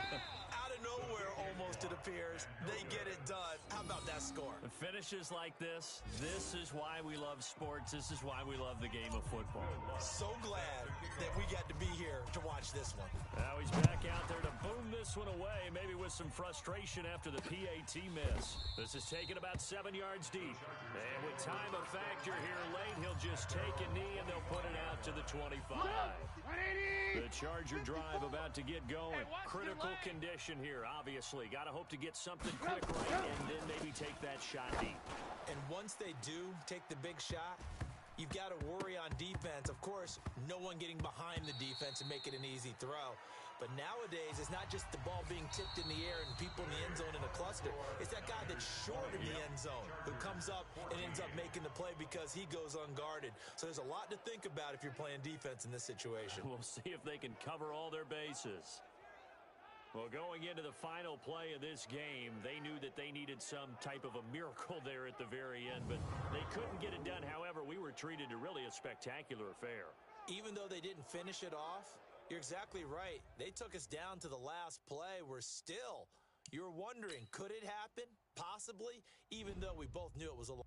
Out of nowhere, almost, it appears. They get it done. How about that score? Finishes like this is why we love sports. This is why we love the game of football. So glad that we got to be here to watch this one. Now he's back out there to boom this one away, maybe with some frustration after the PAT miss. This is taken about 7 yards deep. And with time a factor here late, he'll just take a knee and they'll put it out to the 25. The Charger drive about to get going. Critical condition here, obviously. Got to hope to get something quick right and then maybe take that shot deep. And once they do take the big shot, you've got to worry on defense. Of course, no one getting behind the defense and make it an easy throw. But nowadays, it's not just the ball being tipped in the air and people in the end zone in a cluster. It's that guy that's short in the end zone who comes up and ends up making the play because he goes unguarded. So there's a lot to think about if you're playing defense in this situation. We'll see if they can cover all their bases. Well, going into the final play of this game, they knew that they needed some type of a miracle there at the very end, but they couldn't get it done. However, we were treated to really a spectacular affair. Even though they didn't finish it off, you're exactly right. They took us down to the last play. We're still, you're wondering, could it happen? Possibly, even though we both knew it was a